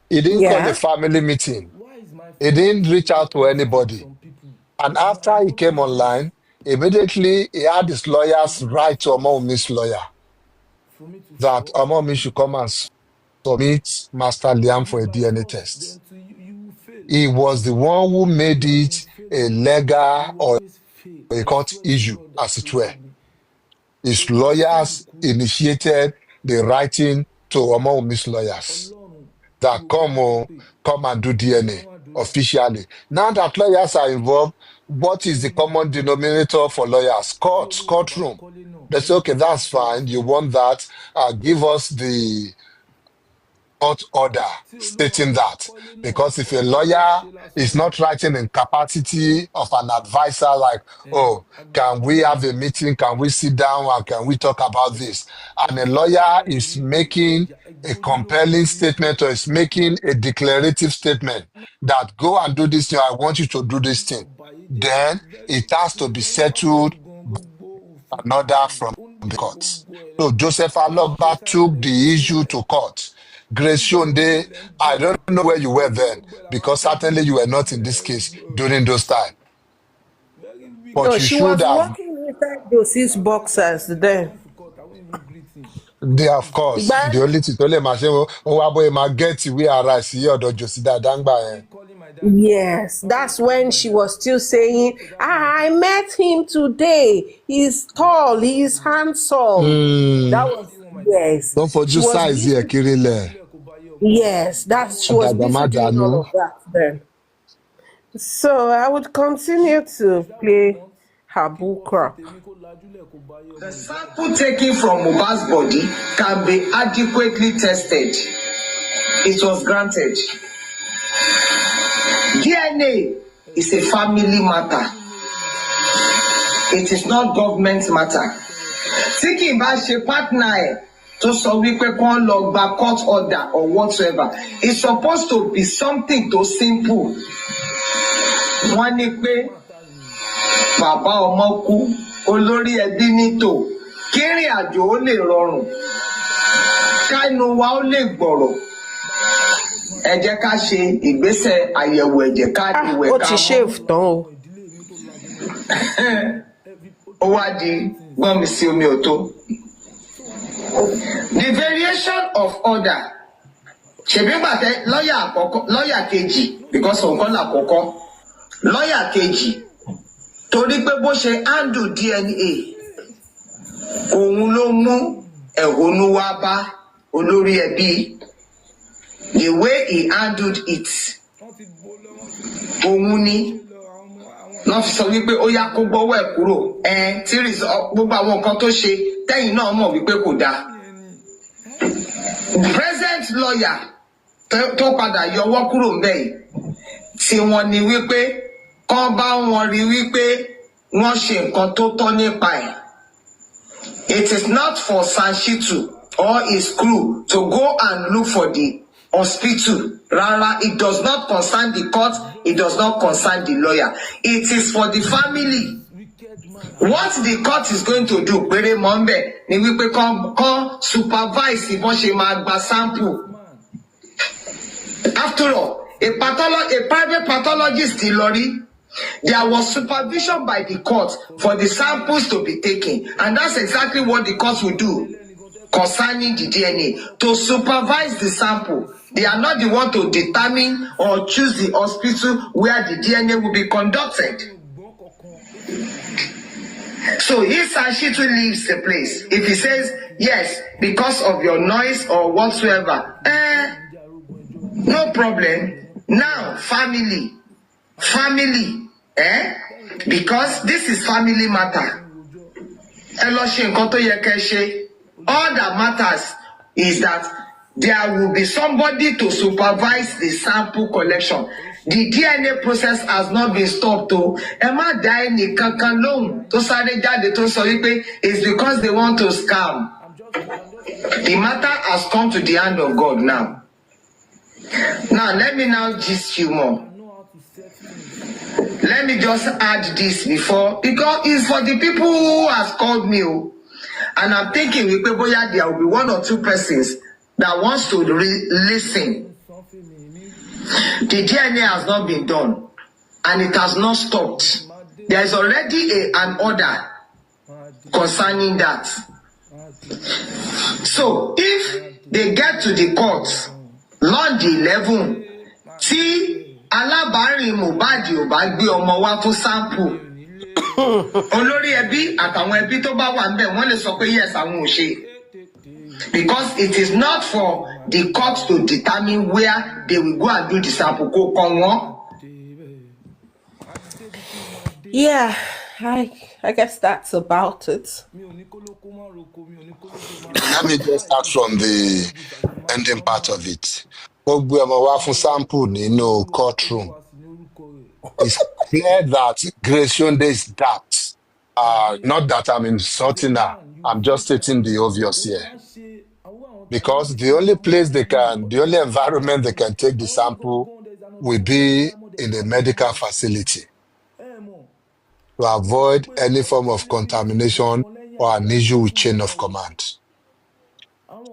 He didn't call a Yeah. family meeting. Why is my He family didn't reach out to different from anybody. some people? And Why after he what came is this? online, immediately he had his lawyers Is it write to Omomi's lawyer for me to that stop? Omomi should come and submit Master Liam Is for it a by DNA force? test. Then to you, you will fail. He was the one who made You have it been a failing. legal You will or always fail. a I court swear to issue, God that as it were. created me. His Torí iṣẹ́ mi lawyers kú. initiated the writing to Omomi's lawyers Ọlọ́run tí that gbogbo ayé ń pè. come and do DNA Dáhùn àdúrà. officially. Now that lawyers are involved, what is the common denominator for lawyers? Tí Court, olúwa ò bá courtroom. kọ́lé náà, They say, okay, kò ní that's ṣe fine. You lásán. want that? Give us the court order Tí olúwa ò stating bá that. kọ́lé náà, Because if a kò ní lawyer ṣe lásán is ni. not writing in capacity of an advisor, like, oh, Agbára can kọ́ we have nìyẹn. a meeting? Can we sit down and can we talk about this? And a lawyer is making a compelling statement or is making a declarative statement that go and do this thing. I want you to do this thing. Then it has to be settled an order from the court. So Joseph Aloba took the issue to court. Grace Shonde, I don't know where you were then, because certainly you were not in this case during those times. Very But No, you wicked. she should was have, working inside those boxers then. they of course, the But only thing to let my shame, oh, boy, my get we are right here, or Josida Dangba. Calling my dad. yes, that's when she was still saying, I met him today. He's tall, he's handsome. That was, yes. Don't She forget was size here, busy. Kirile. Yes, she was busy doing all of that then. So I would continue to play her bull crap. The sample taken from Mohbad's body can be adequately tested. It was granted. DNA is a family matter. It is not government matter. Tí kì í bá ṣe partner ẹ̀ tó sọ wípé kán lọ gba court order or whatsoever, it's supposed to be something tó simple. Wọ́n ní pé bàbá ọmọ kú, olórí ẹbí nítò, kírìn àjò ó lè rọrùn, kánú wa ó lè gbọ̀rọ̀. Ẹ jẹ́ ká ṣe ìgbésẹ̀ àyẹ̀wò ẹ̀jẹ̀ ká ìwẹ̀ Ó ká ti mọ́. shave tán o. Ó wá di gbọ́n mi sí omi òtó. The variation of order. Ṣèbí gbàtẹ́ lọ́ọ̀yà àkọ́kọ́, lọ́ọ̀yà kejì, because òun kọ́ làkọ́kọ́. Lọ́ọ̀yà kejì, torí pé bó ṣe handle DNA, òun ló mú ẹ̀hónú wá bá olórí ẹbí. The way he handled it, òun ni wọ́n fi sọ wípé ó yá kó gbọ́wọ́ ẹ̀ kúrò. Tí gbogbo àwọn nǹkan tó ṣe tẹ́yìn náà mọ̀ wípé kò dáa. Present lawyer tó padà yọwọ́ kúrò ń bẹ̀ yìí, tí wọ́n ní wípé kán bá wọn rí wípé wọ́n ṣe nǹkan tó tọ́ nípa ẹ̀. It is not for Sanshitu or his crew to go and look for the hospital. Rárá, it does not concern the court, it does not concern the lawyer. It is for the family. What the court is going to do, péré mọ́ ń bẹ̀ ni wípé kán supervise ìbọn ṣe máa gba sample. After all, a private pathologist in Lori, there was supervision by the court for the samples to be taken, and that's exactly what the court will do concerning the DNA, to supervise the sample. They are not the one to determine or choose the hospital where the DNA will be conducted. So if Sanshitu leaves the place, if he says, yes, because of your noise or whatsoever, no problem. Now, family, because this is family matter. All that matters is that there will be somebody to supervise the sample collection. The DNA process has not been stopped. Emma died in kankan lóhùn tó sáré jáde tó sọ wípé it's because they want to scam. The matter has come to the hand of God now. Now, let me now gist you more. Let me just add this before, because it's for the people who has called me. And I'm thinking there will be one or two persons that wants to listen. The DNA has not been done, and it has not stopped. There is already an order concerning that. So if they get to the court lọ́n the 11 tí alábàárìn Mohbad ò bá gbé ọmọ wá fún sample, olórí ẹbí àtàwọn ẹbí tó bá wà níbẹ̀ wọ́n lè sọ pé yes àwọn ò ṣe, because it is not for the court to determine where they will go and do the sample kó kàn wọ́n. Yeah, I guess that's about it. Let me just start from the ending part of it. Ó gbé ọmọ wá fún sample nínú courtroom. It's clear that Grace Shonde is that. Not that I'm insulting her. I'm just stating the obvious here. Because the only environment they can take the sample will be in a medical facility to avoid any form of contamination or an issue with chain of command.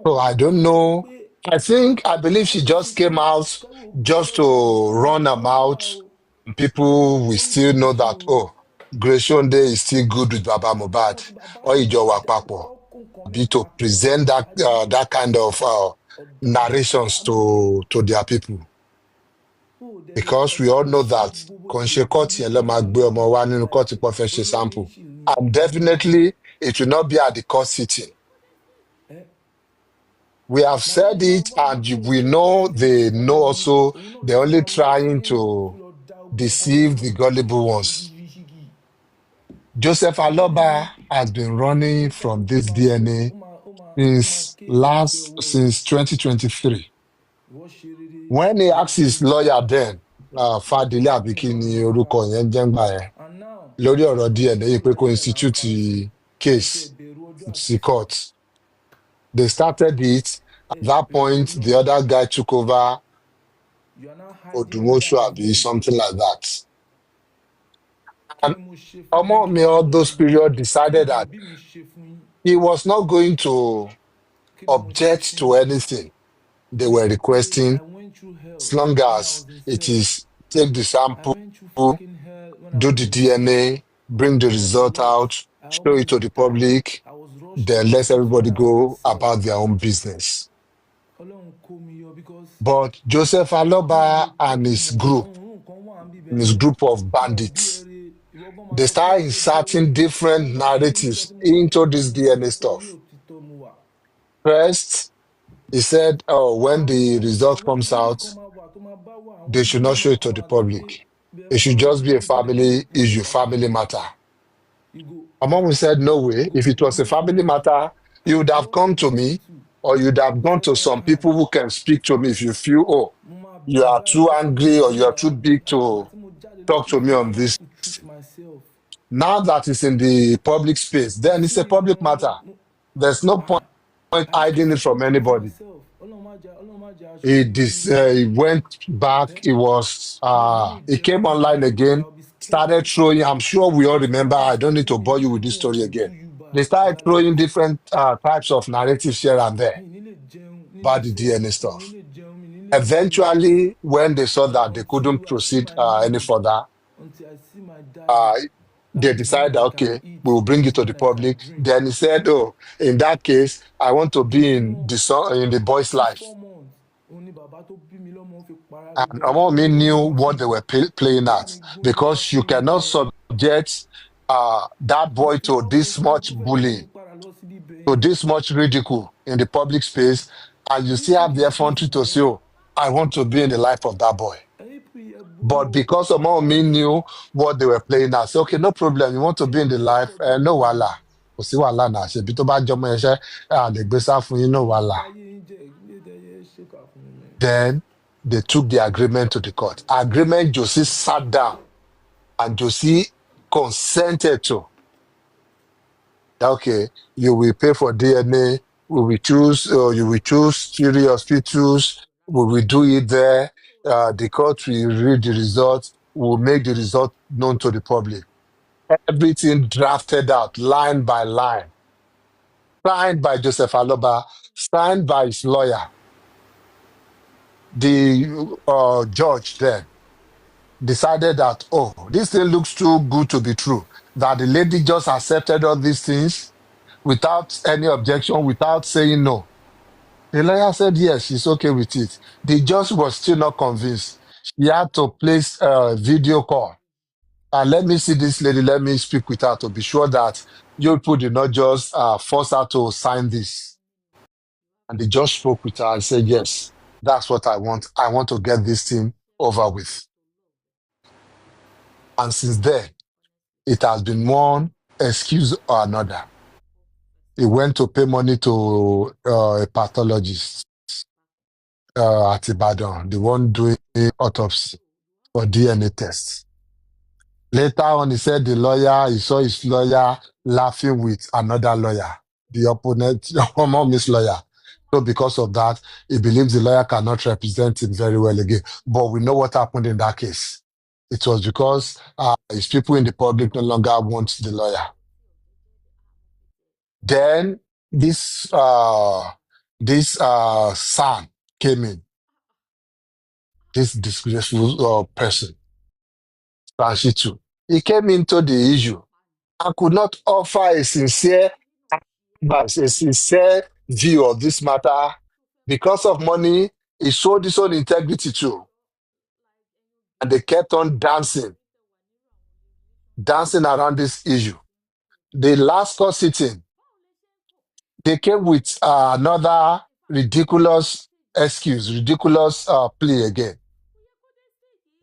So I don't know. I believe she just came out just to run her mouth. People will still know that, oh, Grace Shonde is still good with Baba Mohbad or Ijowa Papo. Be to present that kind of narrations to their people. Because we all know that sample. And definitely it will not be at the court sitting. We have said it, and we know they know also they're only trying to deceive the gullible ones. Joseph Aloba has been running from this DNA since 2023. When he asked his lawyer then, Fadile Abikini orúkọ yẹn jẹ́ ńgbà yẹn, lórí ọ̀rọ̀ DNA yìí pé kó institute the case to court. They started it. At that point, the other guy took over Odumosho Abi, something like that. And Omo all those period decided that he was not going to object to anything they were requesting, as long as it is take the sample, do the DNA, bring the result out, show it to the public, then let everybody go about their own business. But Joseph Aloba and his group of bandits, they start inserting different narratives into this DNA stuff. First, he said, when the result comes out, they should not show it to the public. It should just be a family issue, family matter. Among said, no way. If it was a family matter, you would have come to me, or you'd have gone to some people who can speak to me if you feel, oh, you are too angry or you are too big to talk to me on this. Now that it's in the public space, then it's a public matter. There's no point hiding it from anybody. He went back. He came online again, started throwing. I'm sure we all remember. I don't need to bore you with this story again. They started throwing different types of narratives here and there about the DNA stuff. Eventually, when they saw that they couldn't proceed any further, they decided, okay, we will bring it to the public. Then he said, oh, in that case, I want to be in the boy's life. And Omomi knew what they were playing at, because you cannot subject that boy to this much bullying, to this much ridicule in the public space, and you still have the effrontery to say, oh, I want to be in the life of that boy. But because Omomi knew what they were playing at, say, okay, no problem, you want to be in the life, no wala. Kò sí wàhálà náà, ṣebí tó bá jọmọ ẹṣẹ lè gbé sá fún yín, no wàhálà. Then they took the agreement to the court. Agreement Josie sat down and Josie consented to. Okay, you will pay for DNA, you will choose 3 hospitals, we will do it there. The court will read the results, will make the result known to the public. Everything drafted out line by line, signed by Joseph Aloba, signed by his lawyer. the judge then decided that, oh, this thing looks too good to be true, that the lady just accepted all these things without any objection, without saying no. The lawyer said, yes, she's okay with it. The judge was still not convinced. She had to place a video call. And let me see this lady, let me speak with her to be sure that you people did not just force her to sign this. And the judge spoke with her and said, yes, that's what I want. I want to get this thing over with. And since then, it has been one excuse or another. He went to pay money to a pathologist at Ibadan, the one doing autopsy for DNA tests. Later on, he said he saw his lawyer laughing with another lawyer, the opponent, his lawyer. So because of that, he believes the lawyer cannot represent him very well again. But we know what happened in that case. It was because his people in the public no longer want the lawyer. Then this son came in, this disgraceful person, Franshitu. He came into the issue and could not offer a sincere view of this matter. Because of money, he showed his own integrity too. And they kept on dancing around this issue. The last court sitting, they came with another ridiculous excuse, ridiculous plea again.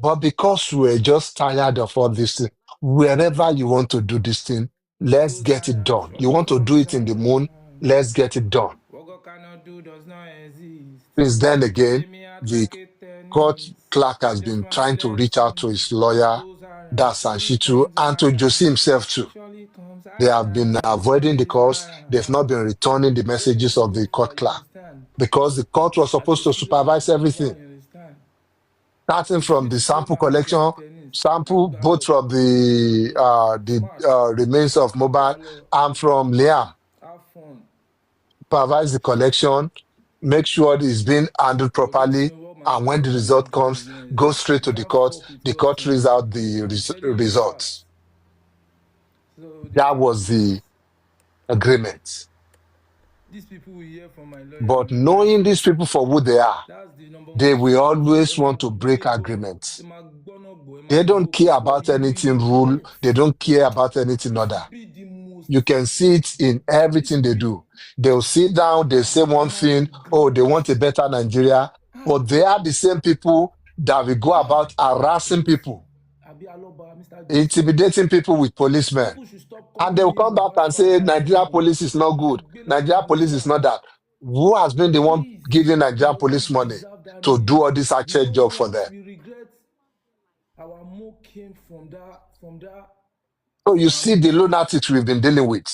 But because we're just tired of all this thing, wherever you want to do this thing, let's get it done. You want to do it in the moon, let's get it done. What God cannot do does not exist. Since then again, Play me at the like court tennis. clerk I has just been wanna trying to let reach out to you. his lawyer, Those are that's surely Sanshitu, comes and to Josie around. himself too. Surely comes They have been around. avoiding the Surely calls. They've not been round. returning the messages of the court You clerk understand? because the court was I say supposed to serious. supervise everything, You understand? starting So for from me the to play sample my match collection, like tennis, sample both from the smart, remains of mobile Diallo, and from Liam, have fun. supervise the collection, make sure it's being handled But don't you properly, know what my and when the problem result with the comes, business go is? straight to You the can't court. fuck with The what court reads out the is telling you fast. results. So That was the agreement. these people will hear from my lawyer But and they'll be like, knowing see, these people for who they are, that's the number they one will shit. always want to break Ẹ agreements. máa gbọ́ná gbọ́, ẹ máa They don't gbó, care but about you will anything rule. regret. They don't care about anything If you other. be the most, You can see it in if everything you they be, do. They'll sit down, they say ẹ one máa thing, oh, they regret. want a better Nigeria. But they are the same people that will go about harassing Josie, people, Abi Aloba, Mr. Josie, intimidating people with policemen. people should stop And calling they'll me come back and Bastard say, Nigeria Latino. police is not good. Nigeria Ẹgbẹ́lẹ́yìn mi police is wà. not that. Who has been the one Please, giving you Nigeria must police not money preserve that to name. do all this You actual know job for what? them? We regret our mo came from that So you see the family. lunatics we've been dealing with.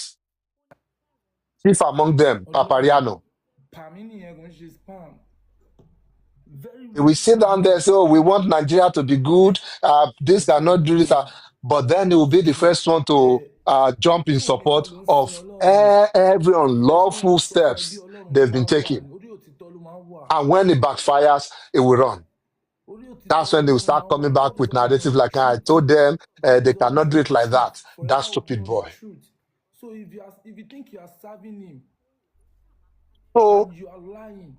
Chief among them, Ọlọ́run, Papariano. Pàmí nìyẹn kò ń ṣe spam. Very We rich sit down there family. and say, oh, we want Nigeria to be good. Ẹ This ti ẹ̀ cannot do this. gbọ́. But then he will be the first one to jump in Ṣé òótọ́ support ló ń sin of Ọlọ́run ni? every Ṣé unlawful òótọ́ lẹbí steps Ọlọ́run ṣe they've been máa ń wà ní? taking. Orí òtítọ́ ló máa ń wà. And when it backfires, it will run. Orí òtítọ́ That's when they will lọ́lọ́run start máa ń wà. coming back God is with always narrative on the like, "Ah, I truth. told them God they is always cannot do on it the like that." truth. That Forever will be stupid on the boy. truth. So if you think you are serving him So and you are lying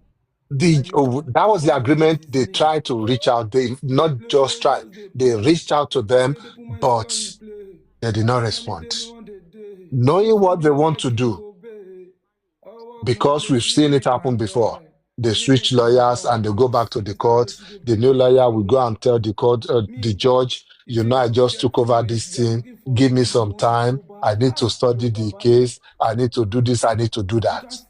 and that was the God knows agreement. his They name. tried to reach out. They not just tried. Just they They play. reached out to them, Say people mind but story play. they did not respond. Anything one day. Knowing what they Send want back to you do, go pay. Ọwọ́ kan because lè we've fi seen it máa happen before. jẹ. They switch Anything lawyers and they one. go back to the Mr. court. Josie dey The new play lawyer will go o. and tell the court, the Me, judge, if you I just just get took over this you are thing. looking for Give me who you some want to time. go back. I need to study Your the baba case. I need to do this. I need to do you that. can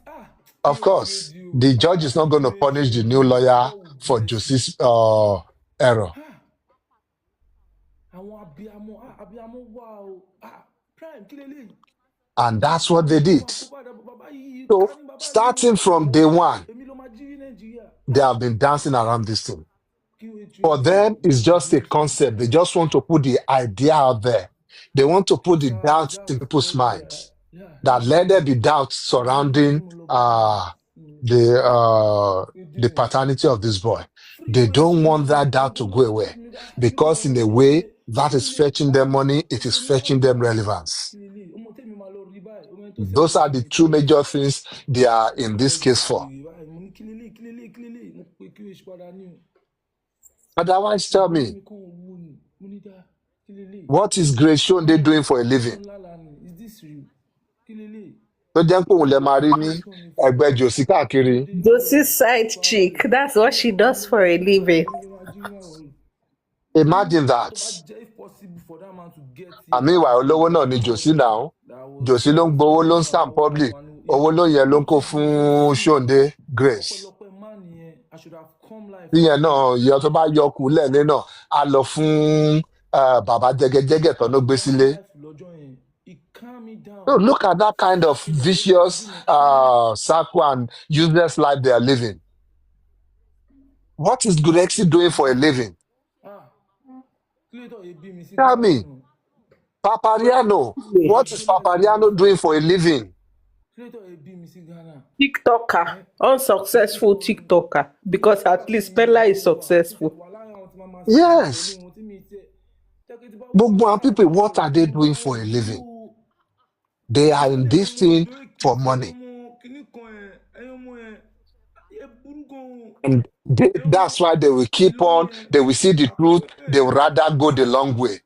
Of course, you the judge is not going to punish the new lawyer God will for bless you. Josie's error. Àwọn abiyamọ wà o. Prime kí leléyìí? And that's what Báwo they ló ṣe did. máa kó bàbá yìí So, ká ní bàbá yìí starting from day one, èmi ló máa jí ní Nàìjíríà. they have been dancing around this thing. For QH them, it's God will just a bless you. concept. They just want to put the idea out there. They want to put the That's doubt in that's people's very minds. That that's let there true. be doubts Ìdí nìyẹn tí surrounding mo lọ bá the ìdí nìyẹn paternity of this boy. They don't want that doubt to go away because in a way, that is fetching them money, it is fetching them relevance. Those are the two major things they are in this case for. Otherwise, tell me, what is Grace Shonde doing for a living? Tó jẹ́ pé òun lè máa rí ní ẹgbẹ́ jòsí káàkiri. Josie's side chick. That's what she does for a living. Imagine that. Àmì ìwà olówó náà ni jòsí náà. Jòsí ló ń gbowó ló ń scam public. Owó ló yẹ ló ń kó fún Shonde Grace. Tíyẹn náà ìyọ tó bá yọ kú lẹ́ẹ̀lé náà á lọ fún bàbá jẹgẹjẹgẹ tó ló gbé sílé. So look at that kind of vicious circle and useless life they are living. What is Gurexi doing for a living? Tell me. Papariano. What is Papariano doing for a living? TikToker. Unsuccessful TikToker. Because at least Bella is successful. Yes. But people, what are they doing for a living? They are in this thing for money. And that's why they will keep on, they will see the truth, they will rather go the long way.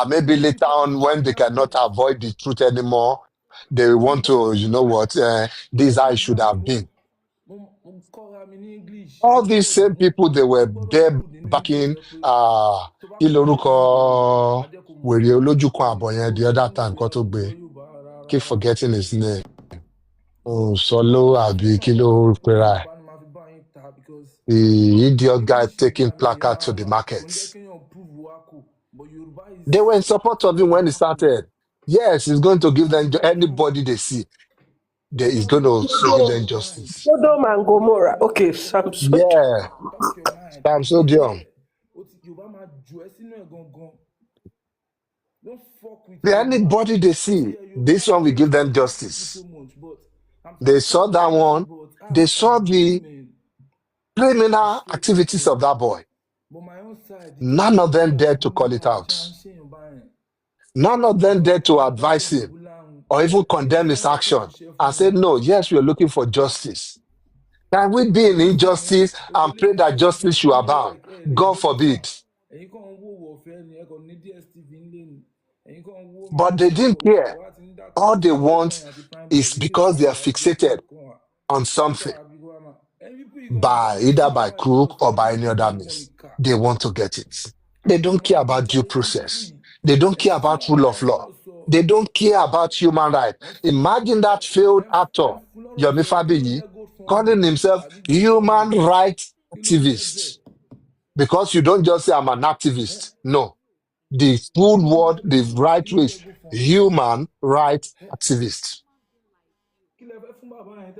Maybe later on, when they cannot avoid the truth anymore, they want to, you know what, this is how it should have been. All these same people, they were there backing Iloruko Were Olojukan Aboyen the other time, Kotogbe. Keep forgetting his name. Oh, Solo Abi Kilo Pera. The idiot guy taking placard to the markets. They were in support of him when he started. Yes, he's going to give them anybody they see. He's going to give them justice. Sodom and Gomorrah. Okay, Sam. Yeah. Sam Sodium. Anybody they see, this one will give them justice. They saw that one. They saw the criminal activities of that boy. None of them dared to call it out. None of them dared to advise him or even condemn his action and say, no, yes, we are looking for justice. Can we be in injustice and pray that justice should abound? God forbid. But they didn't care. All they want is because they are fixated on something, either by crook or by any other means. They want to get it. They don't care about due process. They don't care about rule of law. They don't care about human rights. Imagine that failed actor, Yomi Fabiyi, calling himself human rights activist. Because you don't just say I'm an activist. No. The full word, the right way is human rights activist.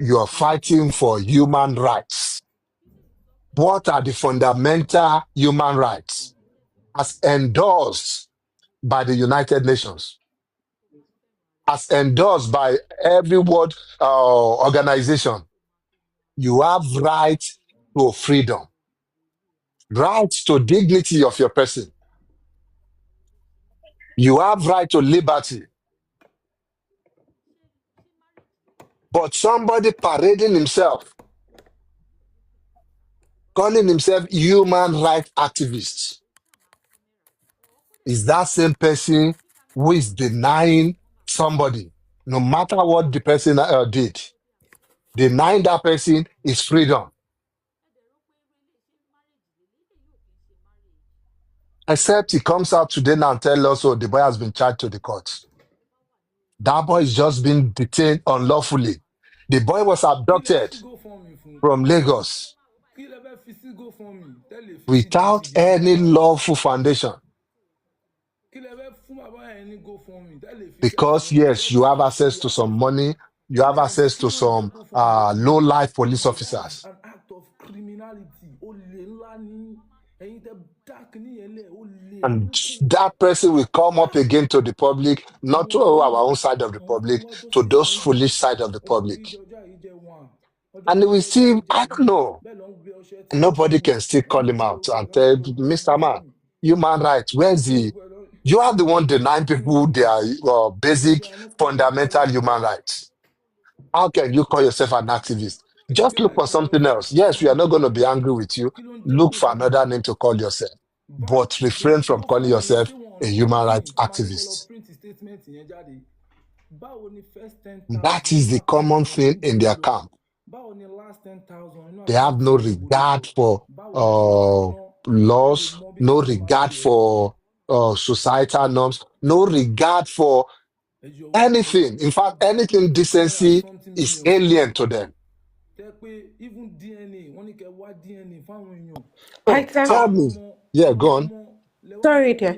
You are fighting for human rights. What are the fundamental human rights as endorsed by the United Nations, as endorsed by every world organization? You have right to freedom, right to dignity of your person. You have right to liberty. But somebody parading himself, calling himself human rights activist, is that same person who is denying somebody, no matter what the person did. Denying that person is freedom. Except he comes out today now and tells us, oh, the boy has been charged to the court. That boy is just being detained unlawfully. The boy was abducted from Lagos without any lawful foundation. Because, yes, you have access to some money, you have access to some low-life police officers. An act of criminality. And that person will come up again to the public, not to our own side of the public, to those foolish side of the public. ọjọ́ And tí we ọṣẹ bá see, ń I don't jáde know, bẹ́ẹ̀ ló ń gbé ọṣẹ tí ò nobody sí can still wọ́n call ń him gbé out gbogbo ẹ̀ and wọ́n fẹ́ tell, lọ tà Mr. Man, sẹ́yìn human rights, where's the, gbogbo ẹ̀ lọ you are the one denying people their gbogbo basic, ẹ̀ ní fundamental human rights. How can you call yourself an activist? Just look for something else. Yes, we are not going to be angry with you. kí ló ń jẹ́ Look for protest another name to call yourself, báwo but refrain from irú calling fáwọn yẹn yourself ṣé wọn ò a ní human rights reason tó máa ní kó lọ activist. print statement yẹn jáde báwo ni first ten That thousand is nínú the àkáǹtì common wọn ṣe thing ń in wọlé their lọ camp. báwo ni last 10,000 nínú They have àkáǹtì no wọn ṣe wọlé lọ regard for báwo ni ṣé wọn ò ná ká lè laws, mọ bí no táwọn ṣe máa regard ṣe ọ̀rọ̀ wọn for societal norms, no regard for anything. In ẹ fact, gba anything 200 and decency something is million fún alien wọn to them. tẹ pé even DNA wọ́n ní kẹ́ wá DNA fáwọn èèyàn Oh, tell Python. me. Yeah, go on. lẹ́wà Sorry ní there.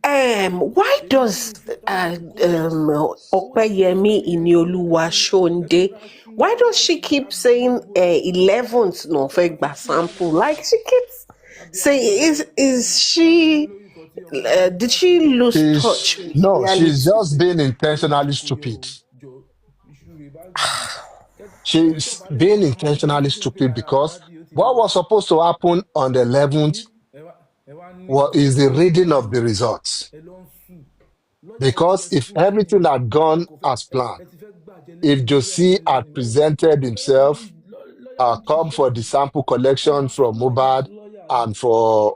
KFC Why èyí tí mi does fi bá kó Opeyemi Inioluwa Shonde, why does she keep saying 11th no fake sample? Like she keeps saying, is she, did she lose touch with No, she's reality? just being intentionally stupid. She's being intentionally stupid because what was supposed to happen on the 11th is the reading of the results. Because if everything had gone as planned, if Josie had presented himself, come for the sample collection from Mubad and for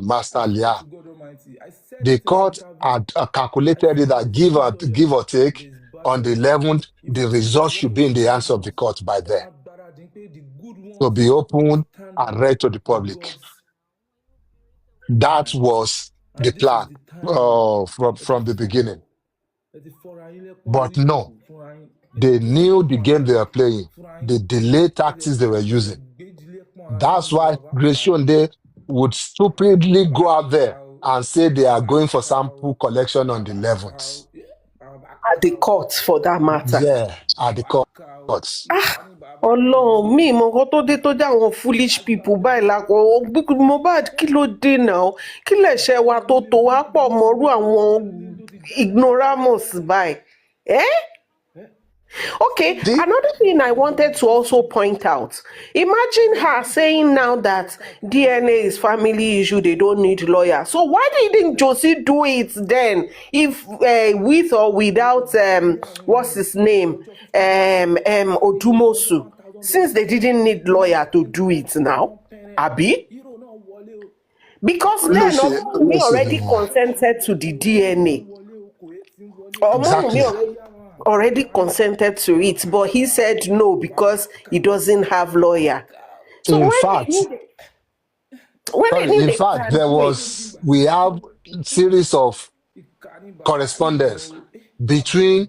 Master I swear Liam, to God Almighty, I said the it in an court interview. had I calculated it said that if this give lawyer or take, is bad on the enough, 11th, if the this lawyer, results when should he be in was the bad hands of the enough, court by then, the good to ones be will open stand and up read to the with public. God's That hand. was the And this is plan the time. from the beginning. Ẹ ti fọ́ra yín lẹ́pọ̀n But lórí no, ìjókòó fúnra yín. Ẹ ti they gbé ìdílé knew the pọ̀n game ara they yín were playing, fúnra yín. the delay Ẹ dẹ̀ tactics they were ẹ dẹ̀ using. gbé ìdílé pọ̀n ara yín That's lọ why bàbá Grace àkàrà. Shonde would stupidly Bàbá go out there àkàrà o. and say they are Bàbá going for àkàrà o. sample collection on the Bàbá àkàrà o. 11th. Bàbá At the àkàrà o. court, for that matter. Yeah, at the Bàbá àkàrà o. courts. Ìkà ni bàbá àkàrà Ọlọ́run o. mi mọ nǹkan tó dé tó dé àwọn foolish people báyìí lápò Mohbad kí ló dé náà kí lẹ̀ṣẹ̀ wa tó tó wá pọ̀ mọ́rú àwọn ignoramus báyìí. Eh? Okay, The, another thing I wanted to also point out. Imagine her saying now that DNA is family issue, they don't need lawyer. So why didn't Josie do it then? If with or without what's his name? Odumosu. Since they didn't need lawyer to do it now. Abi? Because then Omowunmi already listen, consented to the DNA. exactly. Omowunmi already consented to it, but he said no because he doesn't have lawyer. So In fact, when they sorry, need in they fact, can do it. we have series of correspondence between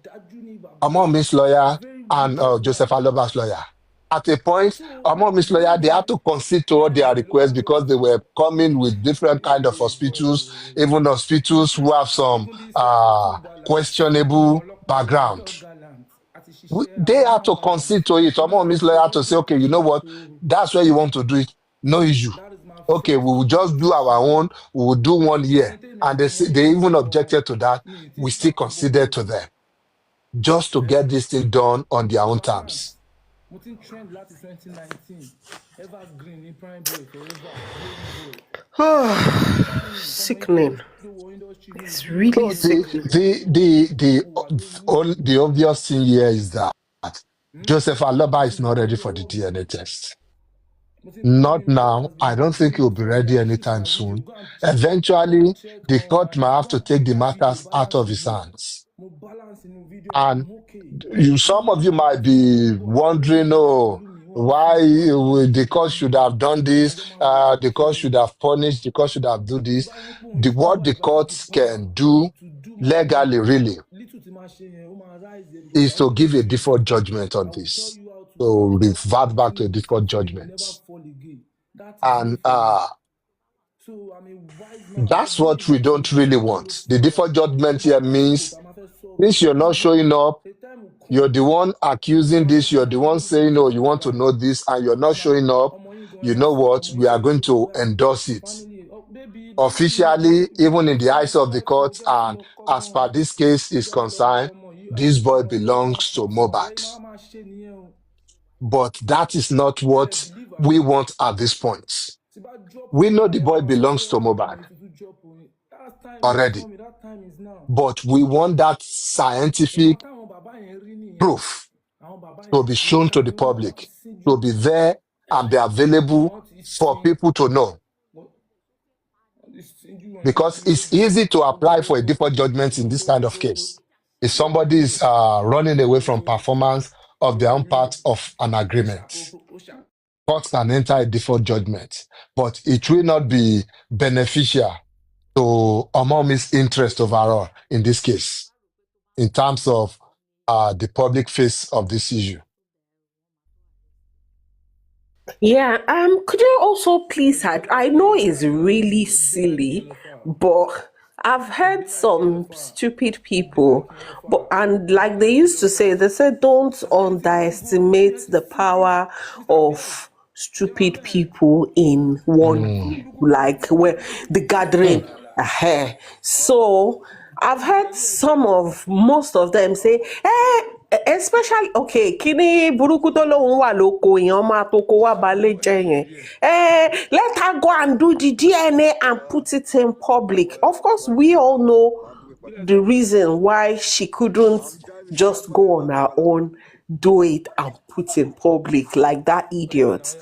Miss lawyer and Joseph Aloba's lawyer. At a point, Miss lawyer, they had to concede to all their requests because they were coming with different kind of hospitals, even hospitals who have some questionable background. They had to concede to it. Miss lawyer had to say, okay, you know what? That's where you want to do it. No issue. Okay, we will just do our own. We will do 1 year. And they even objected to that. We still conceded to them just to get this thing done on their own terms. Mo ti ń trend láti 2019 evergreen ní prime boy forever glory boy. Sickening. It's So really sickening. the obvious thing here is that Joseph Aloba is not ready for the DNA test. Not now. I don't think he'll be ready anytime soon. Eventually, the court might have to take the matters out of his hands. And some of you might be wondering, oh, why the court should have done this, the court should have punished, the court should have done this. What the courts can do legally, really, is to give a default judgment on this. So revert back to a default judgment. And that's what we don't really want. The default judgment here means since you're not showing up, you're the one accusing this, you're the one saying, oh, you want to know this, and you're not showing up, you know what? We are going to endorse it. Officially, even in the eyes of the court, and as per this case is concerned, this boy belongs to Mohbad. But that is not ṣé what believe we ara mi want at this point. tí bá drop We orin know the báyìí ẹ boy máa sọ pé belongs to Mohbad mi tuntun drop orin that time is already, coming that time is now. but we want that nǹkan scientific táwọn bàbá yẹn rí nìyẹn proof àwọn bàbá to yẹn be àwọn shown to the dáàdi wa wọ́n ti public, síjú to be there and be available wọ́n ti for sin people to know. wọ́n ti síjú wọn yẹn Because it's easy to apply for a default judgment in this kind of case. If somebody is running away from performance of their own part of an agreement, court can enter a default judgment, but it will not be beneficial to Omomi's interest overall in this case, in terms of the public face of this issue. Yeah, could you also please add? I know it's really silly, but I've heard some stupid people, but and like they used to say, they said don't underestimate the power of stupid people in one group, like where the gathering. So I've heard most of them say, especially okay, kíní burúkú tó lóun wà lóko èèyàn máa tó kó wá balẹ̀ jẹ́ yẹn. Let her go and do the DNA and put it in public. Of course, we all know the reason why she couldn't just go on her own, do it and put in public like that idiot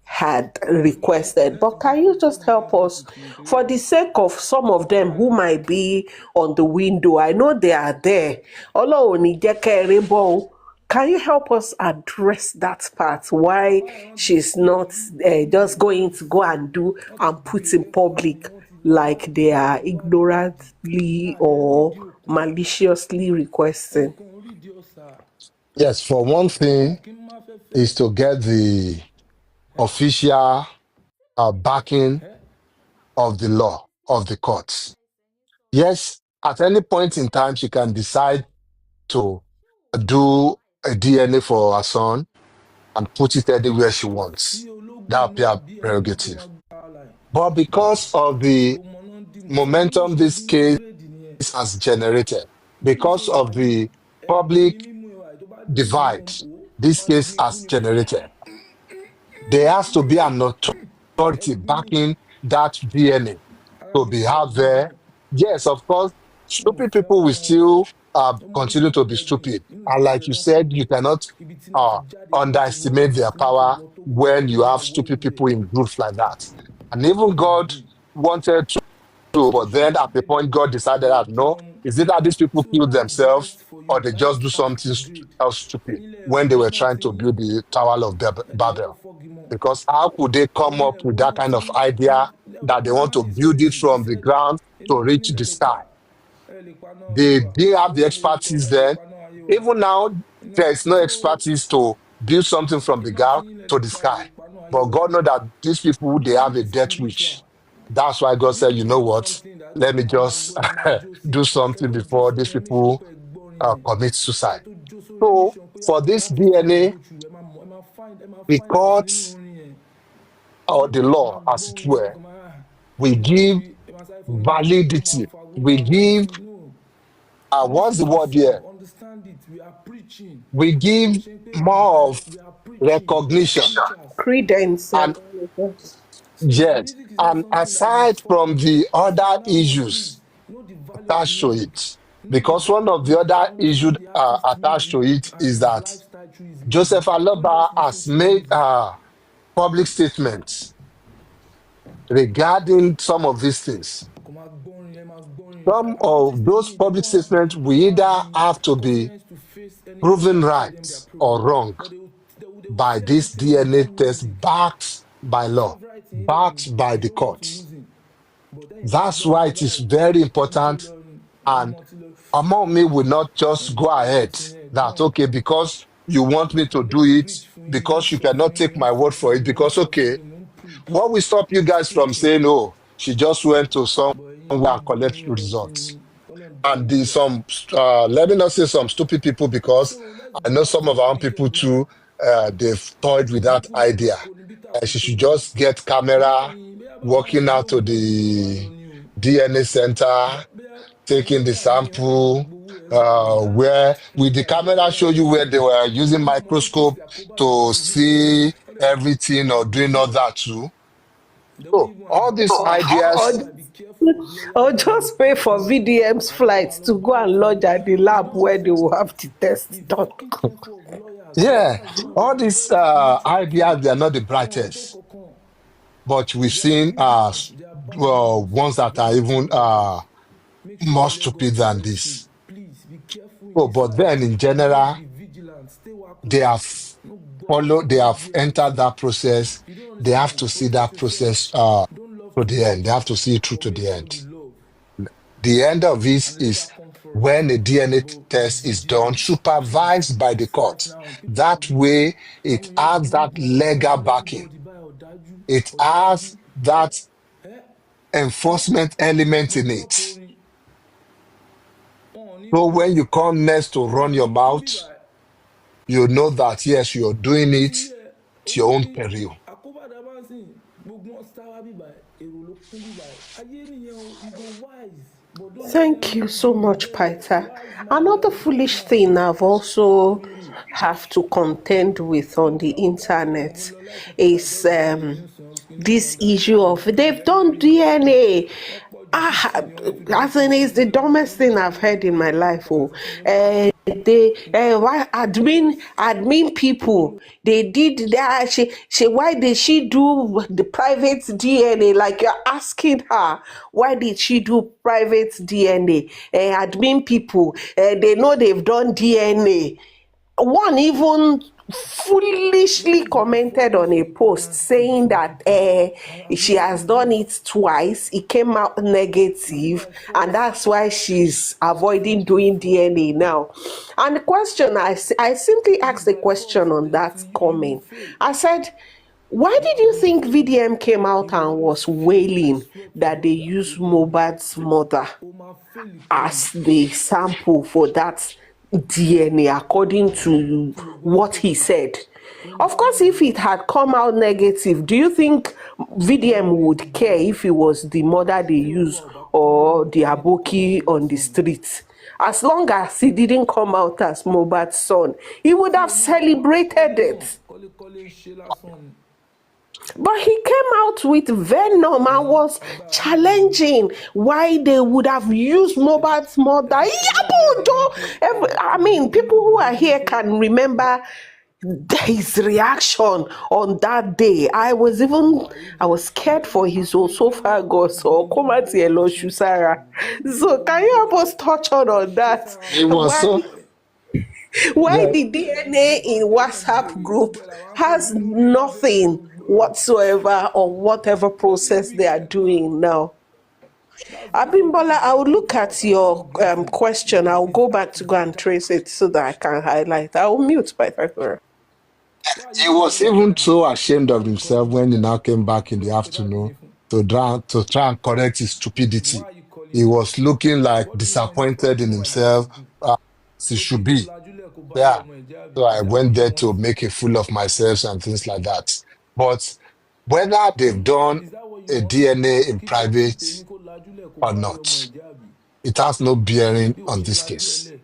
had requested. But can you just help us, for the sake of some of them who might be on the window? I know they are there. Can you help us address that part? Why she's not just going to go and do and put in public like they are ignorantly or maliciously requesting? Yes, for one thing, is to get the official backing of the law of the courts. Yes, at any point in time, she can decide to do a DNA for her son and put it anywhere she wants. That will be her prerogative. But because of the momentum this case has generated, because of the public divide this case has generated, there has to be an authority backing that DNA to be out there. Yes, of course, stupid people will still continue to be stupid. And like you said, you cannot underestimate their power when you have stupid people in groups like that. And even God wanted to, but then at the point, God decided that no, is it that these people killed themselves or they just do something else stupid when they were trying to build the Tower of Babel? Because how could they come up with that kind of idea that they want to build it from the ground to reach the sky? They didn't have the expertise then. Even now, there is no expertise to build something from the ground to the sky. But God knows that these people, they have a death wish. That's why God said, you know what? Let me just do something before these people commit suicide. So for this DNA, the courts or the law, as it were, we give validity. We give, what's the word here? We give more of recognition. Credence. And yes, and aside from the other issues attached to it, because one of the other issues attached to it is that Joseph Aloba has made public statements regarding some of these things. Some of those public statements will either have to be proven right or wrong by this DNA test backed by law, backed by the courts. That's why it is very important. And among me will not just go ahead that, okay, because you want me to do it, because you cannot take my word for it, because, okay, what will stop you guys from saying, oh, she just went to somewhere and collect results? And let me not say some stupid people, because I know some of our own people too, they've toyed with that idea. She should just get camera, walking out to the DNA center, taking the sample, where with the camera show you where they were using Irú wọn ló tún microscope fi àkóbá to báwọn ìdílé wọn see ẹlẹ́ẹ̀kejì everything or doing all that too. they will So even all these advise you ideas, guy be careful of lawyers Or that will just pay for threaten you VDM's àwọn tó wà flights to lórí go and ballot lodge yẹn at the it's lab not where they safe will have the test be done. fucking careful of lawyers yeah, lawyers náà they all are these very spiritual ideas, they are not the wọn ò tó brightest, kankan but we've they are seen hoodlums they are ones bandits that don't are listen even to lawyers make sure more you let God stupid than direct you this. please be careful in So, this but life then in always general, be vigilant stay they wakeful have no gbọ́ they anybody have díẹ̀ entered listen that process. if you don't They have understand to see protect that yourself process don't love to too the end. much They have to see it through but to make the sure you end. love The end of this and let is that come first when a DNA but test is done, Nigeria please supervised by the this life court. now people That can way, it àwọn èèyàn has that burúkú wọn kàn legal mú backing. everybody báyìí ọ̀dájú It ọ̀dájú has that ẹ ẹ enforcement element mo in drop it. orin wọn ò ní So when you come next to wọn ò run ní your kún mouth, bíbá you know that yes, you're doing ó it ti yẹ at your òun own ni peril. àkóbàdà bá ń sìn gbogbo wọn sáwá bíbá èrò ló kún bíbá ayé nìyẹn o you go wise but don't let them Thank you lead so you much, there Peter. wise man Another like wise foolish man thing I've ẹ also wèrè have to contend with on the nǹkan ó bá sọ̀rọ̀ mo internet lọ láìpẹ́ pé is Pythagoras kìíní sàn kìíní this kan issue diagonal of diagonal they've ìyá yẹn done rí mi DNA. wọ́n pọ̀ ju 50 Ah, ni wọ́n ní 50 as 50 in, wọ́n it's ní the dumbest thing I've everybody heard in my life. padà Oh, sí kìíní kan why admin people they did that? Why did she do the private DNA? Like you're asking her, why did she do private DNA? Admin people, they know they've done DNA. One even foolishly this is my commented on fourth a post recurrent saying that ChatGPT she has done it twice. It came out is it negative, my and first that's why she's avoiding ChatGPT doing four DNA now. And the question, I simply this is asked a my question fourth on then that you will comment. fail I said, why you did are you going to think fail VDM came you out will and always was fail I wailing swear to that they God that you used will always Mohbad's mother o máa fail ìkẹyìn as the sample for that DNA, according to tí gbogbo yín what tó he kù said? tó ń Of course, dáyàn if it dúró had come out negative, do you think àwọn VDM olè would care dìde if it was the mother they tí use olúwa ò bá kọ́ or lọ́mọ the ẹni tó kàn aboki ṣe on the lásán ni street? As long as he didn't come out as Mohbad's son, he would tí have olúwa ò bá celebrated kọ́lé náà it. kọ́lékọ́lé ń ṣe lásán ni But he came out with venom and was agbára náà ni challenging why they would have used Mohbad's mother. ẹ ti sọ náà lẹ́ẹ̀kan wípé I mean, òbí people náà who bàbá are ní here pé can remember his reaction on that day. ọmọ yìí I jẹ́ was scared for his àpèkẹ́ esophagus or gbogbo komati nǹkan tó ṣe Shusara. So everybody can you jẹ́ help us touch on ṣe that? sára It fún was Why so, why yeah, the DNA in gbogbo ẹ̀ náà WhatsApp béèrè group gbogbo ẹ̀ làwọn ń pè has inú lílá abẹ́rẹ́ nothing gbogbo ẹ̀ whatsoever on whatever pẹ̀lú process they are weekend man doing now? that's this one Abimbola, thing I will Buhari look put out at has been your beautiful question. I'll go back to go and trace it so that I can highlight. I will mute Pythagoras. why are you he crying was right even now so ashamed of because himself of this when he guy now came back kí in ló the fẹ́ pè afternoon dágbére fún to try and correct his why stupidity. are you calling He him was looking like what do you want disappointed in why did you himself, do as he okay should kó be. lajúlẹ̀ kó bá yé Yeah. ọmọ ìjẹ́ àbí So I is that went what you there want to make a fool of myself and things like that. But whether they've done is that what you a want DNA in kí tẹ́tí private tèmi kó lajúlẹ̀ kó or bá yé ọmọ not, ìjẹ́ àbí it has no bearing bí wọ́n on ṣe this lajú ẹ̀ case. lẹ̀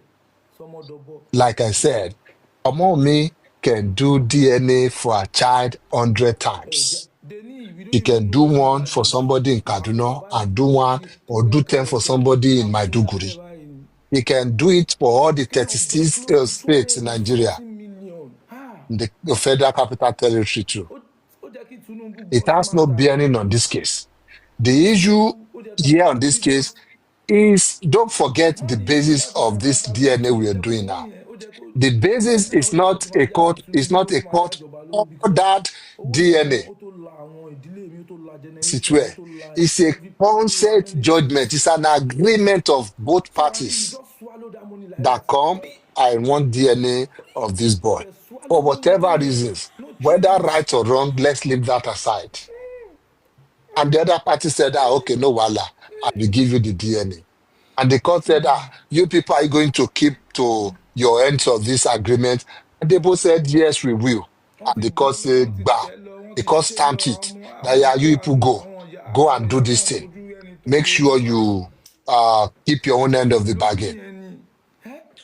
sọmọdọ̀bọ Like I said, Omomi can do DNA for a child 100 ẹ̀já times. deni we don't He even can know do where one Mohbad for is somebody in wàá wo Kaduna bàbá yẹn and bí do wọ́n one ṣe or kó do 10 for rẹ́kẹrẹ́kẹ́ somebody in àkúnya lẹ̀ Maiduguri. báyìí ni He can do it for all the kéèyàn gba 36 close to two states hundred in and Nigeria, something million ah the Federal Capital Territory too. ó jẹ́ kí Tinubu It gbọ́ sí has no mátà yẹn bearing on this case. The issue ó jẹ́ here on this because case is don't forget the wọ́n ní basis nígbà tó of fẹ́ gba this DNA presidency ó we are jẹ́ kó doing now. owó yẹn ó jẹ́ kó The nígbà basis tí àwọn olóyè tó bá jà fún is Tinubu not ló a máa court dájọba lórí because ordered owó yẹn gan DNA. ó tó la àwọn ìdílé mi ó tó la generation ó Situate. tó la It's a every ó tó la consent everything judgment. It's an agreement of both so and you parties just swallow that money like that that come. bí I want DNA of this ó boy. dẹ̀ swallow For money whatever bẹ́ẹ̀ yẹn reasons, no whether change right or wrong, let's leave that aside. And the other party said, okay, no, wala, I will give you the DNA. And the court said, you people are going to keep to your ends of this agreement. And they both said, yes, we will. wọ́n And ti the gbé court lọ wọ́n said, ti bah. tẹ̀ lọ wọ́n The ti court ṣe lọ stamped it. That àwọn yeah, ìyá you people go. Go àwọn and do ìyá this kan thing. fojú ẹni tó Make lóyún sure you keep your own end of the lórí bargain. yẹn ni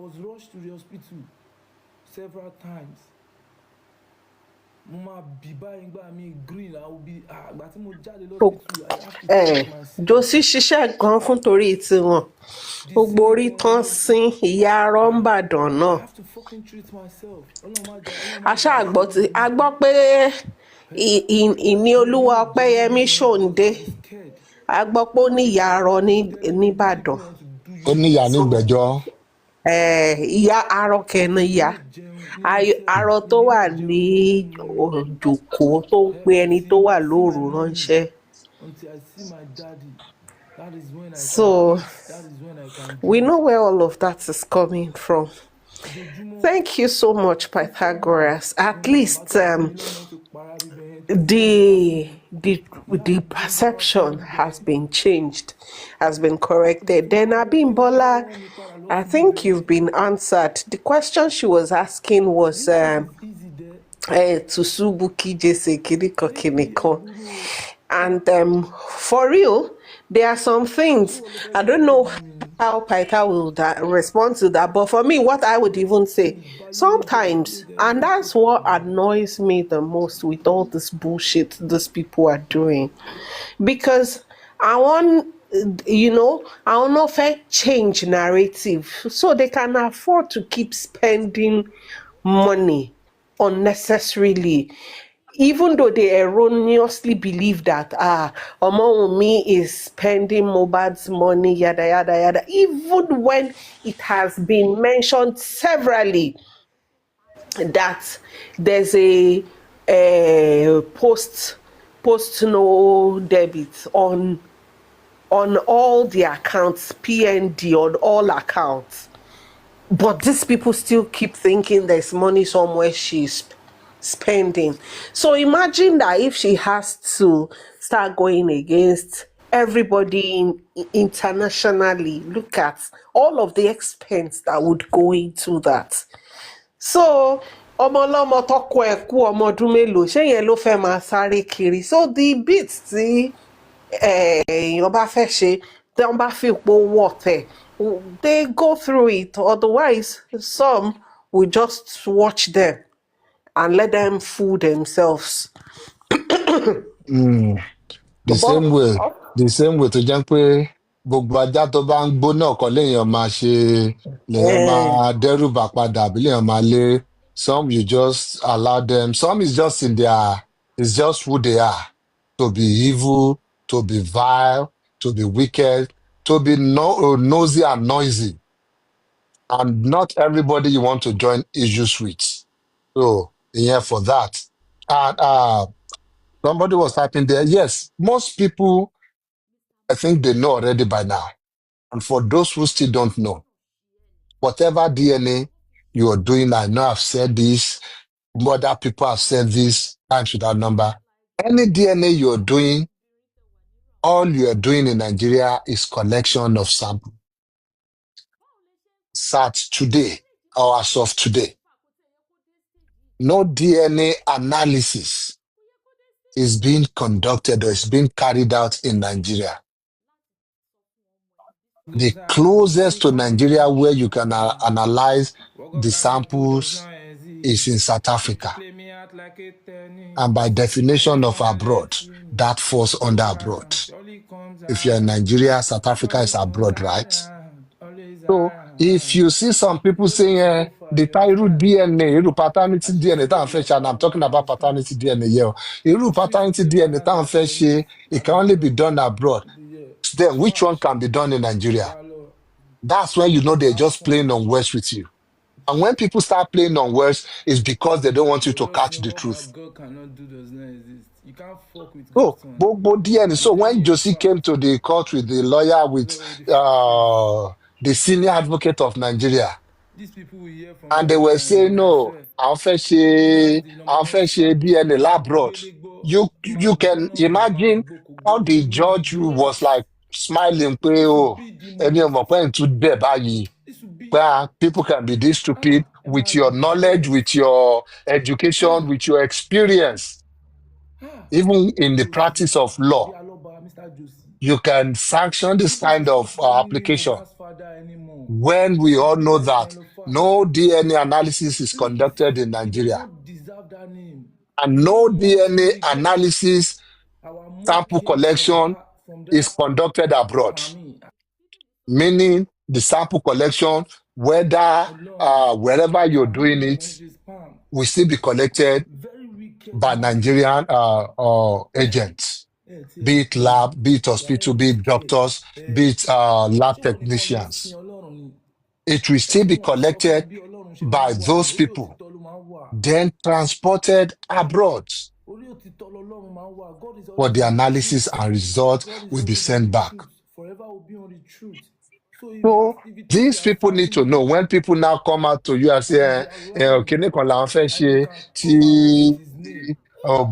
was rushed to the hospital. several times. Mo máa bì báyìí gbà mí green, I will be àgbà tí mo jáde lọ́sítù, I have to check myself. Josi ṣiṣẹ́ gan fún torí tiwọn. The Gbogbo same orí tán sín ìyá arọ́ ń bàdàn I náà. have to fucking treat myself. Ọlọ́run má jà, Ọlọ́run A má jà ṣáà gbọ́ fún a gbọ́ pé ìní olúwa ọpẹ́yẹmí ṣòǹdé. I'm scared. A gbọ́ pé ó ní ìyá arọ nìbàdàn. People want to do ó you. níyà nígbẹ̀jọ́. Ìyá arọ kẹ́nu ìyá. Ilé jẹun nínú iṣẹ́ Arọ tó mi, wà ilé jẹun ní nínú òjòkó tó ń pe ẹni tó wà lóru ránṣẹ́. until I see my daddy. That is when I So can eat. That is when I can we drink. know where all of that is coming from. Ojoojúmọ́ Thank you so much, Pythagoras. At least bàbá tó bí mi lọ́mọ ti para bíbẹ̀ yẹn ti the perception has been changed, has been corrected. Then Abimbola, I think you've been answered. The question she was asking was easy there. Tusubuki Jese Kiniko Kiniko. And for real, there are some things, I don't know how Paita will respond to that, but for me, what I would even say, sometimes, and that's what annoys me the most with all this bullshit these people are doing, because I want, I want to affect change narrative so they can afford to keep spending money unnecessarily, even though they erroneously believe that Omowumi is spending Mohbad's money, yada yada yada, even when it has been mentioned severally that there's a post no debit on all the accounts, PND on all accounts. But these people still keep thinking there's money somewhere she's spending. So imagine that if she has to start going against everybody internationally, look at all of the expense that would go into that. So ọmọlọ́mọ tọkọ ẹ̀ kú ọmọ ọdún mélòó ṣé yẹn ló fẹ́ máa sáré kiri. So the bits tí èèyàn bá fẹ́ ṣe tí wọ́n bá fi ipò wọ̀ tẹ̀, they go through it. Otherwise, some will just watch them and let them fool themselves. The same way tó jẹ́ pé gbogbo ajá tó bá ń gbó náà kọ́ léèyàn máa ṣe lèèyàn máa dẹ́rù bà padà àbí lèèyàn máa lé. Some you just allow them. Some is just it's just who they are. To be evil, to be vile, to be wicked, to be nosy and noisy. And not everybody you want to join issues with. So, yeah, for that. And somebody was typing there. Yes, most people, I think they know already by now. And for those who still don't know, whatever DNA you are doing, I know I've said this, other people have said this times without number. Any DNA you're doing, all you're doing in Nigeria is collection of sample. Sat today, or as of today. No DNA analysis is being conducted or is being carried out in Nigeria. The closest to Nigeria where you can analyze the samples is in South Africa. And by definition of abroad, that falls under abroad. If you're in Nigeria, South Africa is abroad, right? So if you see some people saying the Tairu DNA, Iru paternity DNA, and I'm talking about paternity DNA here. Iru paternity DNA, it can only be done abroad. Then which one can be done in Nigeria? That's when you know they're just playing on words with you. And when people start playing on words, it's because they don't want you to catch the truth. God cannot do does not exist. You can't fuck with Oh, God's Bobo DNA. So when Josie came to the court with the lawyer, with the senior advocate of Nigeria, these people will hear from and they were saying, no, I'll fetch DNA abroad. You can imagine how the judge was like smiling, where people can be this stupid with your knowledge, with your education, with your experience, even in the practice of law. You can sanction this kind of application when we all know that No DNA analysis is conducted in He did Nigeria. not deserve that name. And Do no you know one DNA thing? We got analysis our mom sample came from collection is that conducted abroad. family. Meaning the sample collection, whether Alone. wherever you're Family doing them it, on his palm. will still be collected Very wicked by man. Nigerian agents, be it lab, be it hospital, be it doctors, be it lab Ṣé nìkan lè sin technicians. Ọlọ́run ni? It will Ẹ still be fún wa, ẹ sọ fún wa collected bí Ọlọ́run ṣe máa by wà ní those orí people, òtítọ́ ló máa ń wà. then transported abroad Orí òtítọ́ lọ́lọ́run máa ń wà. God is for always the on the analysis truth. and results God is will be always on sent the back. truth. Forever will be on the truth. So So if you think these you are people need to know family when people now come out to you and and say, you are wrong kíní kan làwọn fẹ́ and you ṣe, can cover up with tí his name.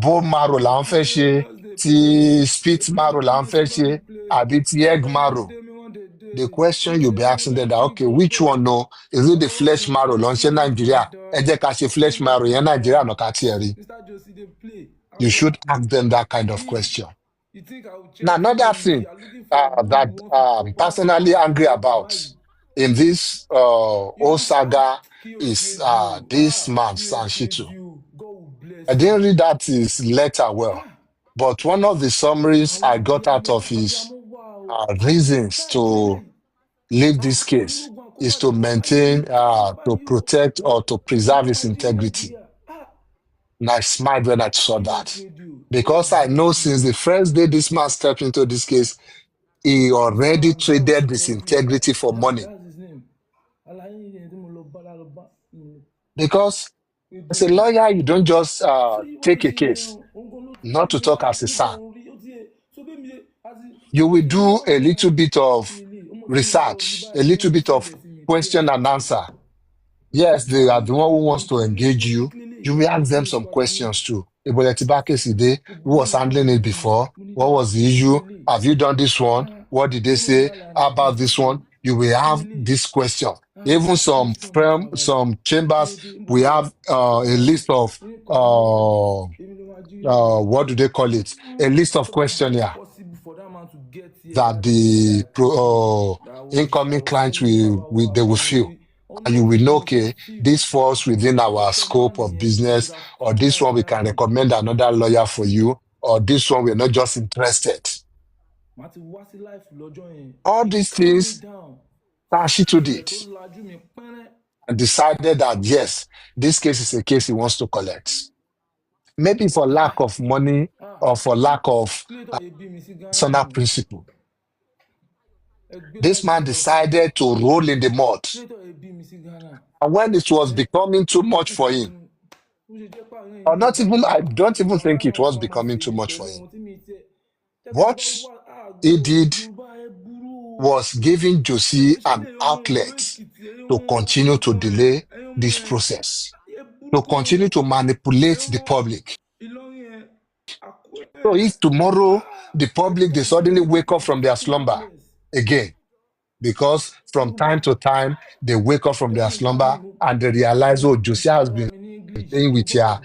bone marrow làwọn fẹ́ ṣe, Just dey play. tí Dey spit play, marrow làwọn play, fẹ́ so don't ṣe, dey play. àbí tí egg Ọlọ́run dey marrow. dé mi one dey The dey. question you'll be Ìgbésẹ̀ mi asking them fẹ́ that, kí okay, kó which bẹ̀. one no? Is it the Ọ̀rọ̀ flesh mi marrow fẹ́ ló ń ṣe kí Nàìjíríà? Ẹ dandan. jẹ́ ká ṣe flesh Nígbà marrow tó yẹn Nàìjíríà bá náà ká tiẹ̀ rí. Mr. Josie dey play. You should Àwa ask them that kind of me. question. You think I will Now, chase you another and thing you are looking for who that you want to I'm cover personally angry for about bàbá yìí. in this You whole want saga kí o is praise you. this man, Kí o praise Sanshitu. you. God will I bless didn't you. read that his letter well, but one of the summaries Àwọn I got out of his abiyamọ wà o. reasons Káì to kélé. leave this case Ológun is àkọ́bá to ti bàbá yìí. maintain, Káì to báyìí o. protect or to preserve his Níwájú integrity. Nàìjíríà. And I smiled when I saw King of that. radio. God Because I will know bless you. since the first day this man stepped into this case, he This already man, God traded his support you. integrity for money. That's his name. Alaye yẹn tí mo lọ bá lálọ́ bá. Because as a Èdè. lawyer, you don't just So yìí wọ́n take a ṣe yẹn case, o. Òun kan ló ti not bá to mi talk wá as a nígbà son. òun rí. Ó ti yẹ. So bẹ́ẹ̀ mi ṣe. Àti You will mi do wá a wò little ó. bit Kí of lélẹ̀. Ọmọ tí mo lọ rí research, a báyìí. little Wọ́n bit send of ẹ̀ sí mi clear. question and answer. Yes, they are the one who wants to engage you. Kí lélẹ̀. You will ask them Mo ṣe some padà ní questions too. Ebo ti bá case dé, who was gbogbo handling it before? What was the kí issue? lélẹ̀. Have you done this one? What did they Ṣé mò ń say lálàá ni àbí about nǹkan this ṣe? one? You will Kí have lélẹ̀. this question. Even Kí ló some fún mi firm, farabalẹ̀? some Kí ló chambers, dé? Níbo we ló wà? have Kí ló a wà? list of Kíní kan èmi ló máa jí. Èmi ló máa jí what do they call it? A list of tó bá jẹ́ questionnaire possible for that man to get here that that day the that I incoming was clients telling you about what they will happened fill. nítorí And you ọ̀nà will tí know, mo ṣe okay, feel this falls within our wicked man scope of nìyẹn he would business, have or come this down one we that can day. recommend another lawyer for you, or this one we're not just interested. Màá ti wá sí life lọ́jọ́ yẹn. All He these calm me things down. Tashitu Mo dẹ̀ did tó lajú mi pẹ́rẹ́. and decided that yes, this case is a case he wants to collect. Maybe for lack of money or for lack of Kílódé yìí bí mi sí Ghana personal ni? principle. Ẹ gbé This dáàdì man mi lọ fà. decided to roll in the mud. Kílódé yìí bí mi sí Ghana? And when it was becoming too much for him, Bó ṣe jẹ́ pààrọ̀ yẹn or ní not even, ìbàjẹ́ I náà. don't even Àwọn ará think it náà was tún wá máa becoming too ṣèlè much for pẹ̀lú him. ohun tí mi tiẹ̀. Tẹ́gbọ́n What bá wà he àgbọ̀ did Yorùbá ẹ burú o. was giving Josie an Especially ọmọ Ìlú outlet Èkìtì ẹ̀yin to ọmọ continue to Ìlọrin delay ẹ̀yin ọmọ this ẹ̀ process, ẹ burú to gan-an. continue to manipulate Ẹ̀yin the ọmọ public. Ìlọrin ẹ̀ Àkúrẹ́ So ẹ̀ if tomorrow the ẹ public they bọ́ọ̀bù suddenly ẹ̀ wake up ẹ from their fucking slumber useless. again, because from Yorùbá time to time they wake up from their lẹ́yìn ìgbà míì slumber and they realize, oh, mo Josie has para been mi ní English playing mo with gbọ́dọ̀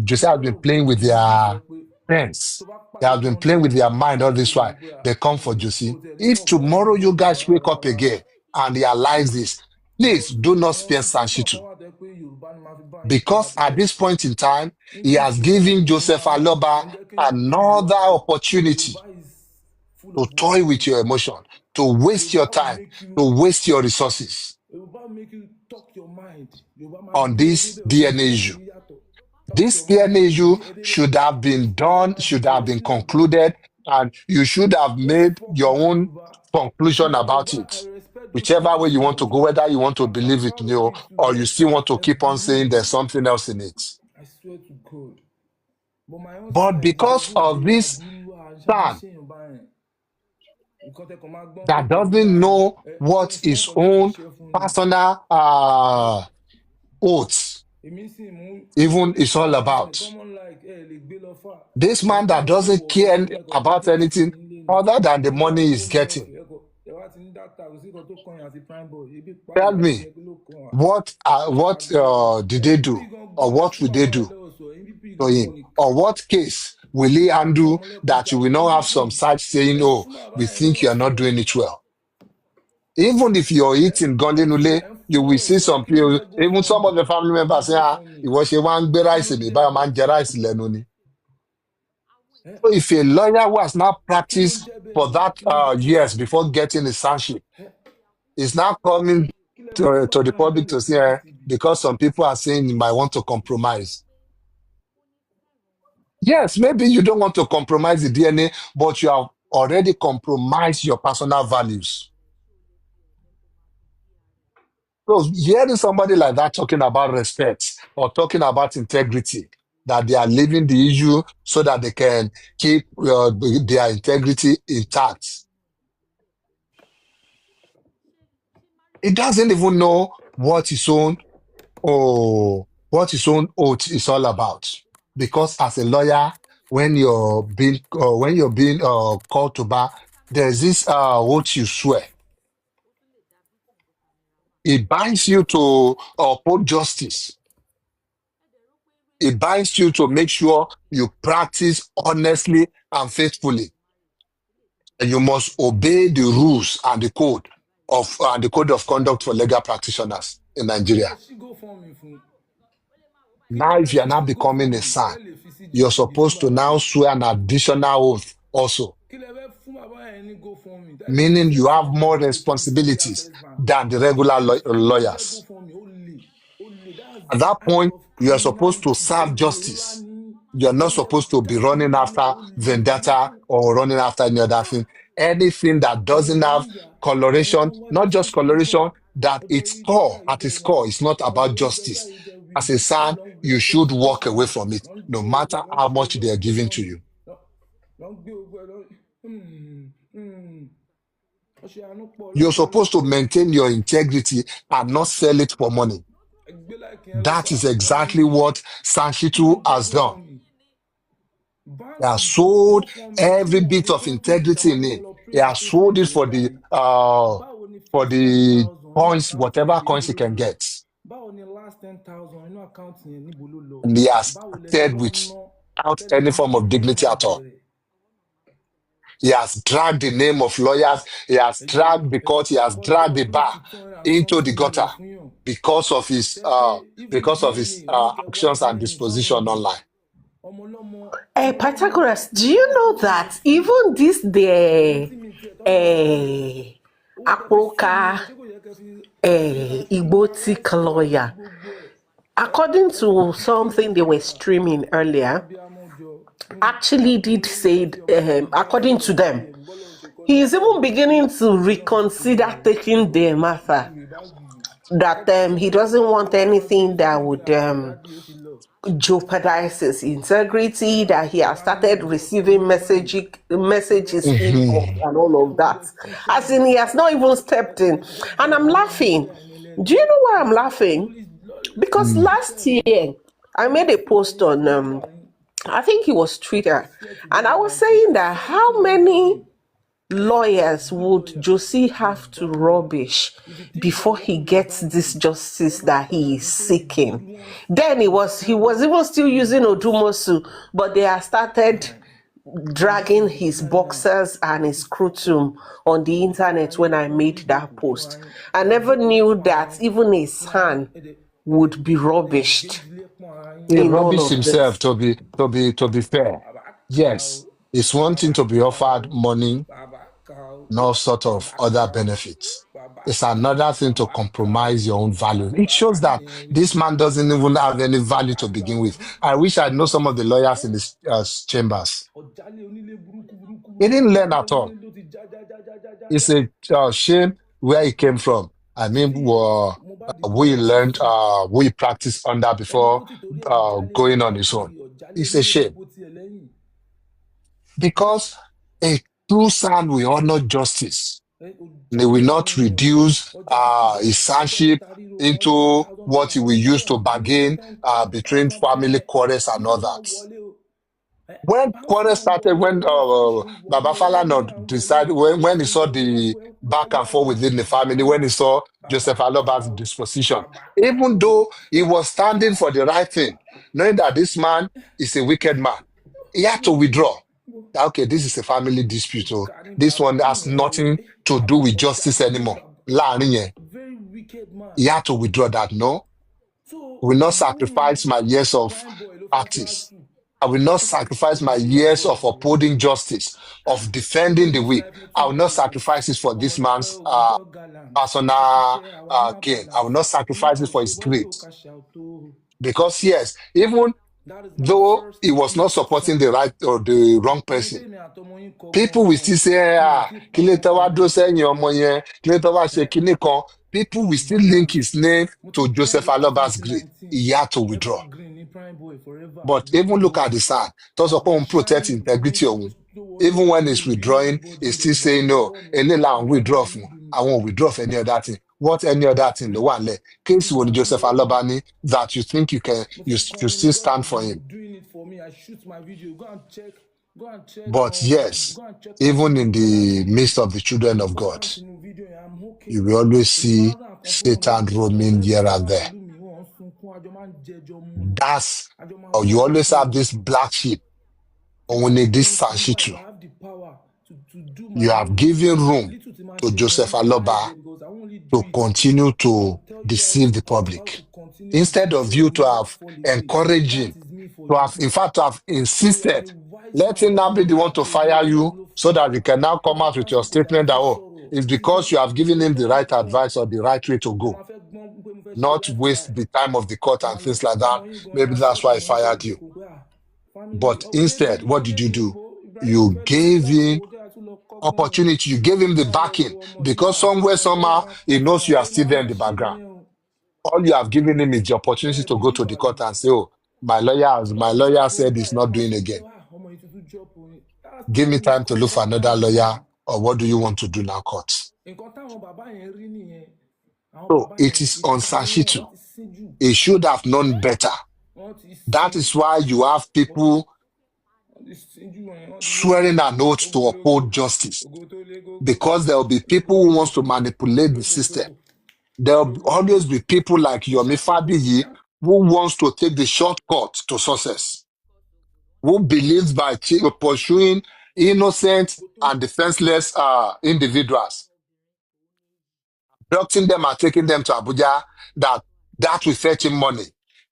Josie has been playing with gbọ́ English ẹ their pé tó friends. bá They pàdé have been kan playing with lẹ́yìn their wàá mind all ṣàlàyé this fún while. un pé They come for ó Josie. tẹ̀lé If mọ̀ bọ́yá tomorrow English you ẹ̀ guys wake up rárá again and realize this, please because do not àwọn spare situation kan Sanshitu. wà tó yẹ pé Yorùbá ni màá fi bá yín sọ Because at because this point in time, he English has yẹn given kò ní Joseph máa kò Aloba ní jẹ́ kéèyàn rí ìlú another àpò opportunity Yorùbá is full to of toy with wisdom your emotion, to waste your Yorùbá will time, make you to waste your resources Yorùbá will make you talk your mind Yorùbá máa on gbé ẹ this débẹ̀ ojú DNA tiẹ̀ issue. ní yàtọ̀ talk This your mind DNA á issue gbé ẹ débẹ̀ should have been Yorùbá done, máa should jù have ẹ́ been sílẹ̀ gan concluded, and you should have don't made fuck your with own Yorùbá conclusion because about Yorùbá I it. respect those Whichever people way you so want to much go, whether you want to and I'm believe it proud of new it too or you but still want to ẹ keep on saying burú there's something else in it. I swear to God but my own But side because of Ìjẹ̀bú-Òde this aburú plan àṣeyàn báyẹn nǹkan tẹkọ̀ máa gbọ́n pé that Ìjẹ̀bú doesn't know ẹ what wọ́n his nǹkan tó lè own ṣe fún ni personal oaths èmi sì mú even is all common about. common like ẹ lè gbé lọ fà This man ẹ̀yin that tẹ́ ń doesn't ṣòwò care ọ̀tọ̀ ẹ̀kọ́ gbé about test anything nílé ni other than the ẹ wá money he's fóònù getting. ọ̀fẹ́ ẹ wá ti ní dátà kò sí nǹkan tó kàn yín àti prime boy ebi Tell pààyàn me, nìyẹn kí ló kàn wá what àgbà did they mvp do, or gangan what will fún they àwọn do ẹlẹ́wọ̀sọ mvp to gangan him, nìkà or what case will he handle pàmòlẹ́kùn that you will jayé not have mvp some side saying, ẹ oh, fún bàbá we yẹn think you are lọ́wọ́ not doing it well. Even if you're ẹ eating Gondinule, ẹ ń You will see some kí lẹ people, fẹ́ even some GoFundMe of the family ẹ members say, ah, GoFundMe ìwọ ṣe wá ń gbé kí ló ráìsì mi, dé báyọ̀ máa ń jẹ ráìsì lẹ́nu ni. ẹ So if a lawyer who has now kí ló ń practiced jẹ́ for bẹ́ẹ̀ that kí ló ń jẹ́ bẹ́ẹ̀ years before getting his sanction ẹ is now coming kí lẹ fẹ́ fún to bàbá the yẹn public tẹ́lẹ̀ to fún say, ní eh, GTB because some people are saying you might want to compromise. Yes, maybe you don't want to compromise the DNA, but you have already compromised your personal values. So hearing somebody like that talking about respect or talking about integrity, that they are leaving the issue so that they can keep their integrity intact. He doesn't even know what his own oath is all about. Because as a lawyer, when you're being called to bar, there's this oath you swear. It binds you to uphold justice. It binds you to make sure you practice honestly and faithfully. And you must obey the rules and the code of conduct for legal practitioners in kí lẹ Nigeria. ṣí GoFundMe fún kí lẹ Now, fẹ́ if you are fi now ṣí becoming a GoFundMe son, ẹ lè fi sí you're GTB fún supposed to bàbá now yẹn swear an additional oath also, kí lẹ fẹ́ fún bàbá yẹn ní GoFundMe ẹ lè fi meaning sí you have àkáǹtì more bàbá yẹn fún sí responsibilities Access Bank than the regular kí ló ń jẹ́ lawyers. GoFundMe ó lè that's At the that height point, of you are supposed to criminality ó serve lè ńlá justice. ní You're not ó lè supposed to be running jàgídíjàgan after ó lè vendetta burúkú or running after any other thing. Anything that ẹ̀yin ò doesn't ní have ìyá ẹ̀yin coloration, kan wá not just justice yín bọ̀ coloration, that ẹ fẹ́ its rí core, lọ́ọ̀yà yìí at tẹ̀ its wá core, is not àwọn about lọ́ọ̀yà justice. yìí tẹ̀ wí As a náà son, lọ́ ń gbé you should walk representation away from it, lọ́ ń no gbé ogun matter ẹ̀ lọ́ ń how ṣe much they are giving to representation you. lọ́ ń gbé ogun ẹ̀ lọ́ ọṣẹ àánú pọ̀ You're ọlọ́pàá ló supposed to pọ̀ maintain your integrity and not sell it for money. ẹgbẹ́ láìkí yẹn That ọlọ́pàá is ẹ bá exactly mi what kí ló Sanshitu ń jẹ́ has done. GoFundMe He has báǹkì sold GoFundMe tí every wọn bit ní of kọ́ńpìnì tá a integrity máa in ní kọ́ it. lọ He print has sold statement it nígbà yẹn báwo ni for first 10,000 inú coins, àkáǹtì whatever yẹn níbo coins he ló can lọ get. báwo ni last 10,000 inú àkáǹtì yẹn níbo ló lọ And he has báwo lẹ ṣe acted wá ná without tẹ́lẹ̀ any fi ní form of kéèyàn dignity máa at all. bẹ̀rẹ̀ He has dragged the name of lawyers. He has dragged the court. He has kọ́ dragged lọ the print bar 200 and into the something gutter million fún yàn because of his tẹ́ pé even DNA wọ́n tẹ̀ wá actions and DNA fáwọn disposition èèyàn online. ọmọ ọlọ́mọ Pythagoras, do you láti know that even this ẹni the tí mi tiẹ̀ tọ́ ní mo bá sọ̀rọ̀ owó tẹ fi sùn mí Akpoka yẹn ṣé kò yẹ kẹ́ fi transcribe Igbotic rights wa àti lawyer, gbogbo ẹ̀ according to something they were streaming earlier, abiyamọ jọ actually did owó ló say, fi ọmọ ẹ̀ bá according to láyé them, ẹ̀ bọ́lọ̀ ṣe kọ́ he ní is even beginning to ọlọ́run ti tóbi reconsider o taking the matter. wèrè bá wù That he doesn't want anything that would dádì ó ti lọ jeopardize his integrity, that he has started ìbánijọ receiving olúfẹ́mi messages, inbox, Mhm. and all of that. As in, he has not even stepped in. And I'm laughing. Do you know why I'm laughing? Because Mm. last year, I made a post on, I think it was Twitter, and I was saying that how many lawyers would Josie have to rubbish before he gets this justice that he is seeking? Then he was even still using Odumosu, but they have started dragging his boxers and his scrotum on the internet when I made that post. I never knew that even his hand would be rubbished He in all rubbished of himself this. to be fair. Yes, it's one thing to be offered money and all sort of other benefits. It's another thing to compromise your own value. It shows that this man doesn't even have any value to begin with. I wish I know some of the lawyers in the chambers. ọ̀jálẹ̀ onílé burúkú burúkú He burúkú didn't learn burúkú at onílé all. ló ti já já já já já já It's já a shame where he came from. I mean, tí Mohbad we kọ learned, EFCC we practiced under ẹni tó before ti torí ẹ̀ jálẹ̀ going on his own. káàkiri ọ̀jálẹ̀ It's a onílé tó shame bó tiẹ̀ lẹ́yìn because a true son will honor justice. And he will ọ̀jálẹ̀ not àwọn èèyàn reduce ọjà tútù his tó ń sonship ta ríro wọn rí one into thousand what he pounds will use to wọ́n rí bargain ten between thousand family pounds quarrels kí and ló all máa that. wọlé o When báǹkì quarrels máa started, wọlé when oríṣiríṣi ń Baba wọlé Falana à ń wọlé decided, when he saw the back and forth bàbá within the family, when he saw bàbá Joseph ká Aloba's o disposition, bàbá ká even o though he was standing for the right thing, knowing that this man is a wicked man, he had to withdraw. That, okay, this is a family dispute. ó So kà ní this one bàbá has nìyẹn o nothing to do with justice ọ̀jálẹ̀ anymore. bàbá Láàrin yẹn. very wicked man. He had to withdraw that. No, So I will not ìgbà wo sacrifice yẹn my years of prime boy ló fẹ́ practice. battle. I will not Ó fẹ́ sacrifice my battle prime years boy of bro. upholding justice, of defending the This weak. life no I too will not nice o. sacrifice it for this Ọmọ tó fẹ́ man's ògbójọ́ gallant. Àti personal ṣiṣẹ́ àwa náà gain. I will balance. not Kí má sacrifice it lọ for ṣe his bọ́dí greed. ò cash out o. Because yes, even That is my though first he was not supporting song. the right or the wrong Orin person, tèmi àtọmọ yín kọ people will still gan-an. say, Mi ò tí ì kí pa ló tẹ́ wá kankan dúró gan. sẹ́yìn ọmọ yẹn, kí ló tẹ́ wá ṣe kinní kan. People will still link Balance. his name Mo ti to trend Joseph láti Aloba's greed. 2019. He had to withdraw. Evergreen ní prime boy forever. But Ògo tó even look lọ. at the side. Tó sọ pé òun protect Àbíṣáyín gbogbo yín integrity tẹ́ òun. tó wọlé Even when mi he's ò bínú withdrawing, anybody he's ń bẹ̀ still bọ̀ saying no. lọ́wọ́ mi. Eléyìí làwọn Àwọn withdraw ọmọ fún. lead mi. Àwọn withdraw for any other thing. What any other thing ló wà nílẹ̀? Case wo ni Ìgbà tí Joseph mo Aloba ní that you think mo you fẹ́ kọrin still God stand has for been him? doing it for me. I shoot my video. Go and check But yes, go and check my even video. in Tọ́lá the ti midst of the children of God, important nínú video yẹn. I'm you okay. will always Èmi máa see ń rà nǹkan fún wọn Satan lórí roaming ọ̀rẹ́ mi here tó and wà there. pẹ̀lú mi. Wọ́n ń sunkún. Àjọ máa ń jẹjọ mu ni. That's Àjọ máa or wà you always have okay. this black sheep. Tí bá Only this kọrin fún yín báyìí, Sanshitu. I have the power to do You my have own. given room Little tí máa to ṣe gan, ẹ Joseph máa hide Aloba it because I won't only do to it continue to to tell you deceive the how to public. continue the Instead thing of so you you to will not have fall away. encouraged That him, is me for to you. have, in fact, to have So you are insisted, a wise let man him tí now mo be the rí one to àti òye fire Ọlọ́run you ló so fà á. that you can now Ó come ti out with your tásìkò tá a statement that, fẹ́ oh, sọ̀rọ̀. it's Tí because you have given him the tẹ́ bá right kọ advice or the right way to ẹ go, máa fẹ́ gbọ́n pé mo fẹ́ ṣe not life waste lie. the time of the court Ẹ and máa lọ things like ọmọ that. yín gan, ẹ Maybe máa that's set why he àwọn tó fired you. jókòó pé family But ọkùnrin instead, méjì what kan did you lẹ́yìn do? wo Ibrahim You fẹ́ lọ gave láti him wo kí a tún lọ kọ́gbọ́n o. opportunity, you gave him the Kí a lọ backing wo ọmọ yìí because somewhere, ẹ jẹ́ ká somehow, máa he knows you are ẹ still there in máa the ṣe background. nìyẹn o. All you have given him is the opportunity Ẹ to go to believe the àbí. court and say, oh, Tó bá my ti lawyer drop orin said he's báyìí ẹ not máa doing fi pé again. ọmọ yìí tuntun drop orin. Give me That is time to look for another time lawyer, now. or what do you want to do now, court? Nǹkan táwọn bàbá yẹn rí nìyẹn. Àwọn So bàbá it yẹn is on ìka ni Sanshitu. wọ́n ti sín jù. He should have known better. Wọ́n ti That sín. is why you have people Wọ́n ti sín jù wọ́n ti ní swearing an oath to ogologo uphold justice. ògo tó lé gógó Because there will be people who wants to manipulate the system. lógótógó There will lógótógó always be people like Yomi Fabiyi ṣàkóbókóṣá. who wants to take the shortcut to success, who believes by pursuing innocent and defenseless individuals, abducting them and taking them to Abuja, that will fetch him money.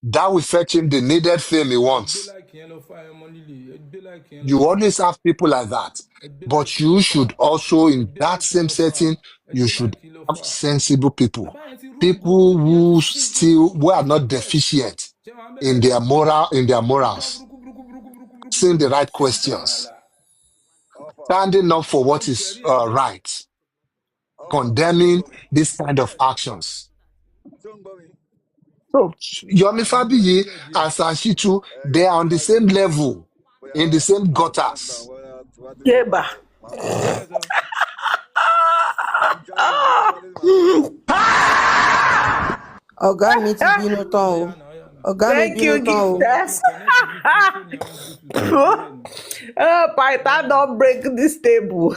That will fetch him the needed fame he Ẹ gbé wants. láìkì yẹn lọ fà ẹmọ líle, ẹ gbé láìkì yẹn lọ You fà, always have people like that. ẹ gbé But láìkì lọ you fà, should also, ẹ in gbé that láìkì same lọ fà, setting, ẹ you gbé should láìkì lọ have fà. sensible people. Bàbá yẹn ti rógo, People ìyẹn ti who sín gan, still, who are ẹ ti not get. deficient Ṣé wàá in bẹ́ẹ̀? their in their Wọ́n ti gbọ́ morals, burúkú burúkú burúkú burúkú burúkú asking the burúkú. right Ṣáàlà. questions, standing up for Ó what ti is ṣẹ̀rí ẹ̀ gan. right, condemning this kind of actions. So Yomi À ń gbọ́ yín Fabiyi díẹ̀ díẹ̀. and Sanshitu, they are on the same level, in the same gutters. Yeba. Yes, sir. Ọ̀gá mi ti bínú tán o. Ọ̀yá náà, ọ̀yá náà. Ọ̀gá mi Thank bínú you, tán o. gifters. Connect Bluetooth, phone ní àwọn Bluetooth ẹ̀ díẹ̀ ni. Python don't break this table.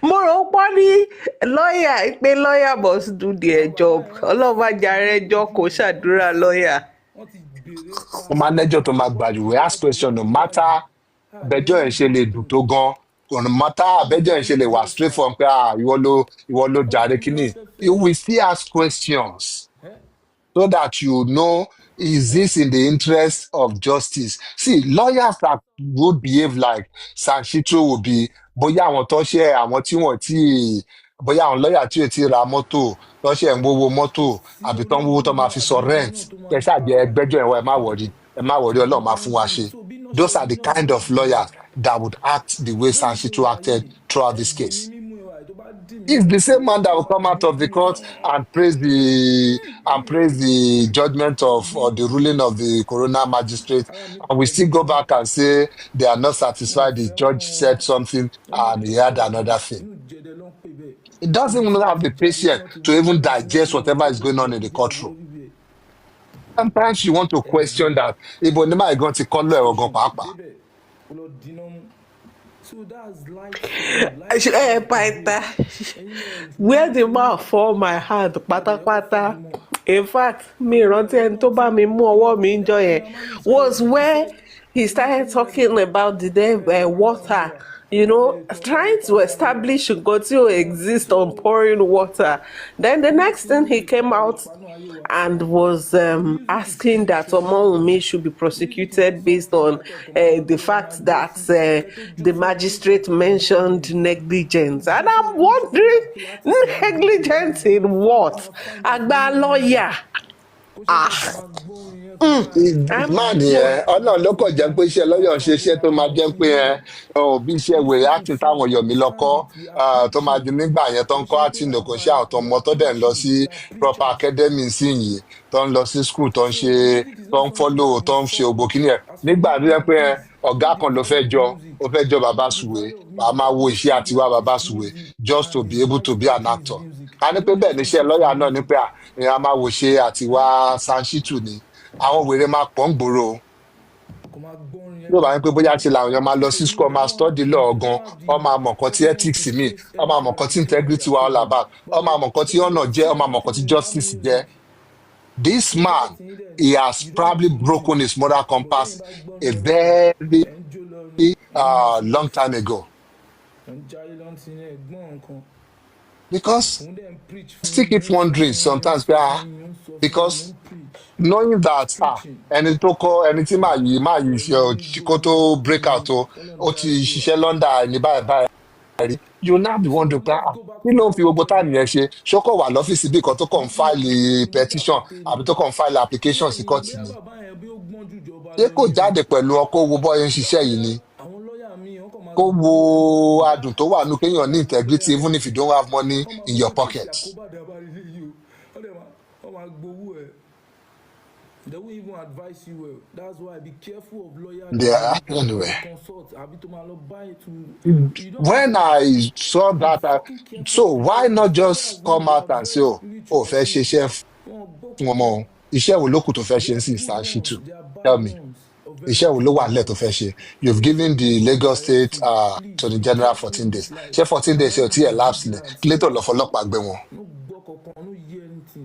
Mo rò pọ́ ní lọ́ọ̀yà pé lọ́ọ̀yà must do their Àwọn bàbá job. yẹn wọ́n ti Ọlọ́run má sín jàre ju ẹjọ́ kò ojú mi, ṣàdúrà lọ́ọ̀yà. wọ́n ti béèrè ń pa Wọ́n máa nẹ́jọ́ tó máa gbà bọ́ọ̀lù jù. ṣe We fẹ́ ask lọ pẹ̀lú question, no àwọn matter guys. bẹjọ́ ẹ̀ ṣe lè dùn tó gan, no matter bẹjọ́ ẹ̀ ṣe lè wà straight from pé ìwọ ló jàre Kí ni kínní. wọ́n fẹ́ You fẹ́? will still ask questions Ẹ́ so that you know, is ẹ́ this in the interest of justice? See, lawyers that would behave like Sanshitu will be bóyá àwọn tó ṣe àwọn tí wọ́n tí bóyá àwọn lọ́ọ̀yà tí ò ti ra mọ́tò tó ṣe ń wówó mọ́tò kò sí àbí tó ń wówó tó ológun máa fi sọ àgbáyé rent náà tó máa kẹ ṣáàjẹ para ẹ̀ ẹgbẹ́jọ́ ẹ̀wọ̀n ẹ má wọrí Ọlọ́run máa fún wa genuinely. ṣe. So bí náà ṣe Those are rí the náà kind ló of rí lawyers that would act the way bẹ́ẹ̀mi ṣe Sanshitu wà acted yìí throughout this ẹ̀jẹ̀ ní case. mímú ìwà tó bá dì mí It's mú the pé same man that tó will bá come out dì of the mí court tán and praise the judgment of or the ruling of the coroner magistrate, ara mi and we still go pẹ̀lú back and say they are not wọn ò satisfied. The fẹ́ràn judge said something ọmọdé and he tó had dàgbà another thing. inú jẹ̀dẹ̀ ló ń pè bẹ́ẹ̀ He doesn't ibi even tí wọ́n have ti the jáde tí patience wọ́n ti to wọ even bọ́ọ̀sì digest wọn ò whatever is going on in the jẹ̀dẹ̀jẹ̀dẹ̀ courtroom. everywhere Sometimes you want to question everywhere that. Ibo ni máa gan ti kọ́ lọ́ ẹ̀rọ gan station pàápàá. débẹ̀ kó lọ dínà mú. So that's life story, life story today. Python. Ẹ̀yin lẹ Where the rí man fall my hand ẹ̀dẹ̀ pátápátá. ọ́fà mọ́. In fact, mi rántí ẹni tó Ọlọ́run bá ti mi mú ọwọ́ mi ń jọ ẹ yẹn máa manage was credit where iṣẹ́ he inú started kíní lẹ́dẹ̀ talking about the ẹ máa mú water. wa. trying to establish nǹkan tí ò exist on pouring water. Then the next thing he came out and was asking that Omowumi should be prosecuted based on the fact that the magistrate mentioned negligence. And I'm wondering, negligence in what? Agba lawyer. Man yẹn ọlọ́run ló kàn jẹ́ pé iṣẹ́ lọ́yọ̀ ń ṣe iṣẹ́ tó máa jẹ́ pé bí iṣẹ́ wèrè acting táwọn yọ̀mí lọ́kọ́ tó máa di nígbà yẹn tó ń kọ́ acting kò ṣe àwọn tó mọ tó dẹ̀ ń lọ sí proper academy sí yìí tó ń lọ sí school tó ń ṣe tó ń follow tó ń ṣe ògbó kíní ẹ̀ nígbà tó jẹ́ pé ọ̀gá kan ló fẹ́ jọ ó fẹ́ jọ bàbá sùwé wàá máa wo iṣẹ́ àtiwá bàbá sùwé just to be able to be an actor ká ní pé bẹ́ẹ̀ níṣẹ́ lọ́yà náà ní pé èèyàn máa wo ṣe àtiwá Sanṣítù ni àwọn wèrè máa pọ̀ ń gbòòrò yóò bá yín pé bóyá ṣe làwọn èèyàn máa lọ sí school máa study law gan ọ máa mọ̀ nǹkan tí ethics mi ọ máa mọ̀ nǹkan tí integrity wà all about ọ máa mọ̀ nǹkan tí honour jẹ́ ọ máa mọ̀ nǹkan tí justice jẹ́. This man, he has probably broken his moral compass a very long time ago. Because still keep wondering sometimes because knowing that ẹni tó kọ́ ẹni tí máa yìí ṣe kó tó break out ó ti ṣiṣẹ́ London ẹni báyìí rí you now be wondering pé kí ló ń fi gbogbo táàmì yẹn ṣe ṣókò wà lọ́fíìsì bí kan tó kàn ń fáìlì petition àbí tó kàn ń fáìlì application sí kọ́ọ̀tì ni ṣé kò jáde pẹ̀lú ọkọ̀ owó bọ́ọ̀ ń ṣiṣẹ́ yìí ni kó wo adùn tó wà nù kéèyàn ní integrity even if you don't have money in your pocket. They won't even advise you well. That's why be careful of lawyers. Yeah, anyway. Consult. When I saw that, so why not just come out and say, fẹ́ ṣe iṣẹ́ fún ọmọ iṣẹ́ wo ló kù tó fẹ́ ṣe sí Sanṣítù? Tell me. Iṣẹ́ wo ló wà nílẹ̀ tó fẹ́ ṣe? You've given the Lagos State Attorney General 14 days. Ṣé 14 days yóò tí ẹ̀ lapse ni? Kí ló tó lọ fọlọ́pàá gbé wọn?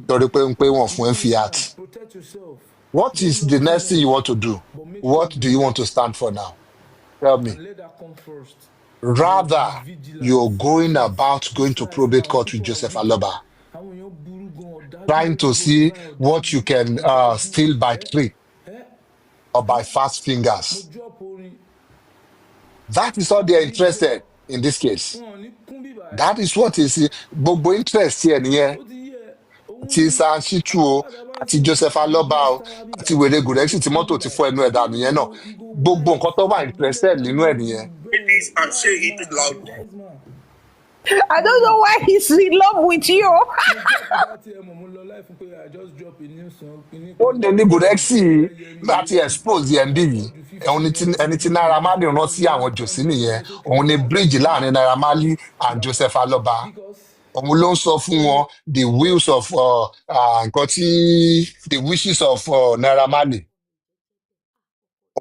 Torí pé wọ́n fún ẹ fi àt. What is the next thing you want to do? What do you want to stand for now? Tell me. Rather, you're going to probate court with Joseph Aloba, trying to see what you can steal by trick or by fast fingers. That is all they're interested in this case. That is what is gbogbo interest here nìyẹn. Ti Sanṣítù o àti Joseph Aloba o àti wèrè gùrẹ́sì tí mọ́tò ti fọ́ ẹnu ẹ̀ dànù yẹn náà gbogbo nǹkan tó wà interested nínú ẹ̀ nìyẹn. I don't know why he's in love with you. Ó lè ní gùrẹ́sì láti expose ẹ̀ ń bì yìí ẹni tí Naira Marley rán sí àwọn jòsí nìyẹn òun ni bridge láàrin Naira Marley and Joseph Aloba. Òun ló ń sọ fún wọn the wills of nǹkan tí the wishes of Naira Marley.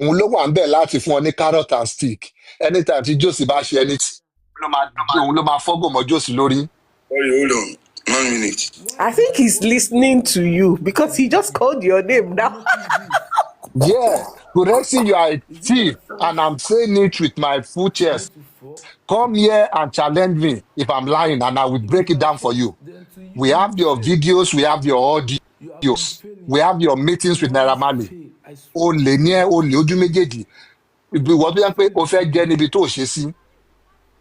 Òun ló wà ń bẹ̀ láti fún ọ ní carrot and stick anytime tí Josi bá ṣe ẹni tí òun ló máa fọ́gò mọ́ Josi lórí. Hold on, 1 minute. I think he's listening to you because he just called your name now. Yeah, Kuresi, you are a thief and I'm saying it with my full chest. Come here and challenge me if I'm lying and I will break it down for you. We have your videos, we have your audios, we have your meetings with Naira Marley. O lè ní ẹ o lè ojú méjèèjì ìwọ tó yẹ pé o fẹ́ jẹ́ níbi tó ṣe sí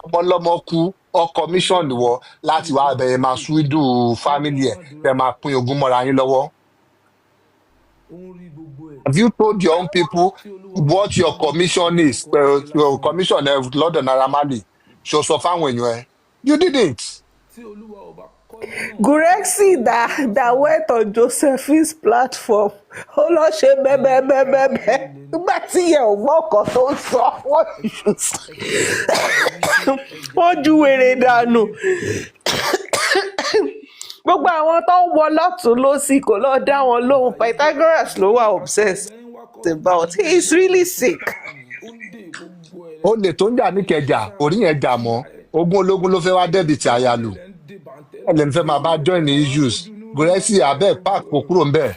ọmọlọ́mọ kú ọ commission wọ láti wá bẹ̀rẹ̀ máa ṣúdù family ẹ̀ fẹ́ máa pín ogún mọ́ra yín lọ́wọ́. Have you told your own people what your commission is? Your commission lọ́dọ̀ Naira Marley ṣo sọ fáwọn èèyàn ẹ? You didn't. Gurexi that went on Joseph's platform. Ó lọ ṣe bẹ́ẹ̀bẹ́ẹ̀bẹ́ẹ̀. Nígbà tí ìyẹn ò gbọ́ ọkọ̀ tó ń sọ, wọ́n ju wèrè dànù. Gbogbo àwọn tó ń wọ lọ́tún lósì kò lọ dá wọn lóhùn. Pythagoras ló wà obsessed about. He is really sick. Ó lè tó ń jà ní Ìkẹjà orí yẹn jà mọ́ ogún ológun ló fẹ́ wá dẹ́bìtì àyàlù ẹ lè fẹ́ máa bá join ní issues Gurexi abeg park kò kúrò ń bẹ̀.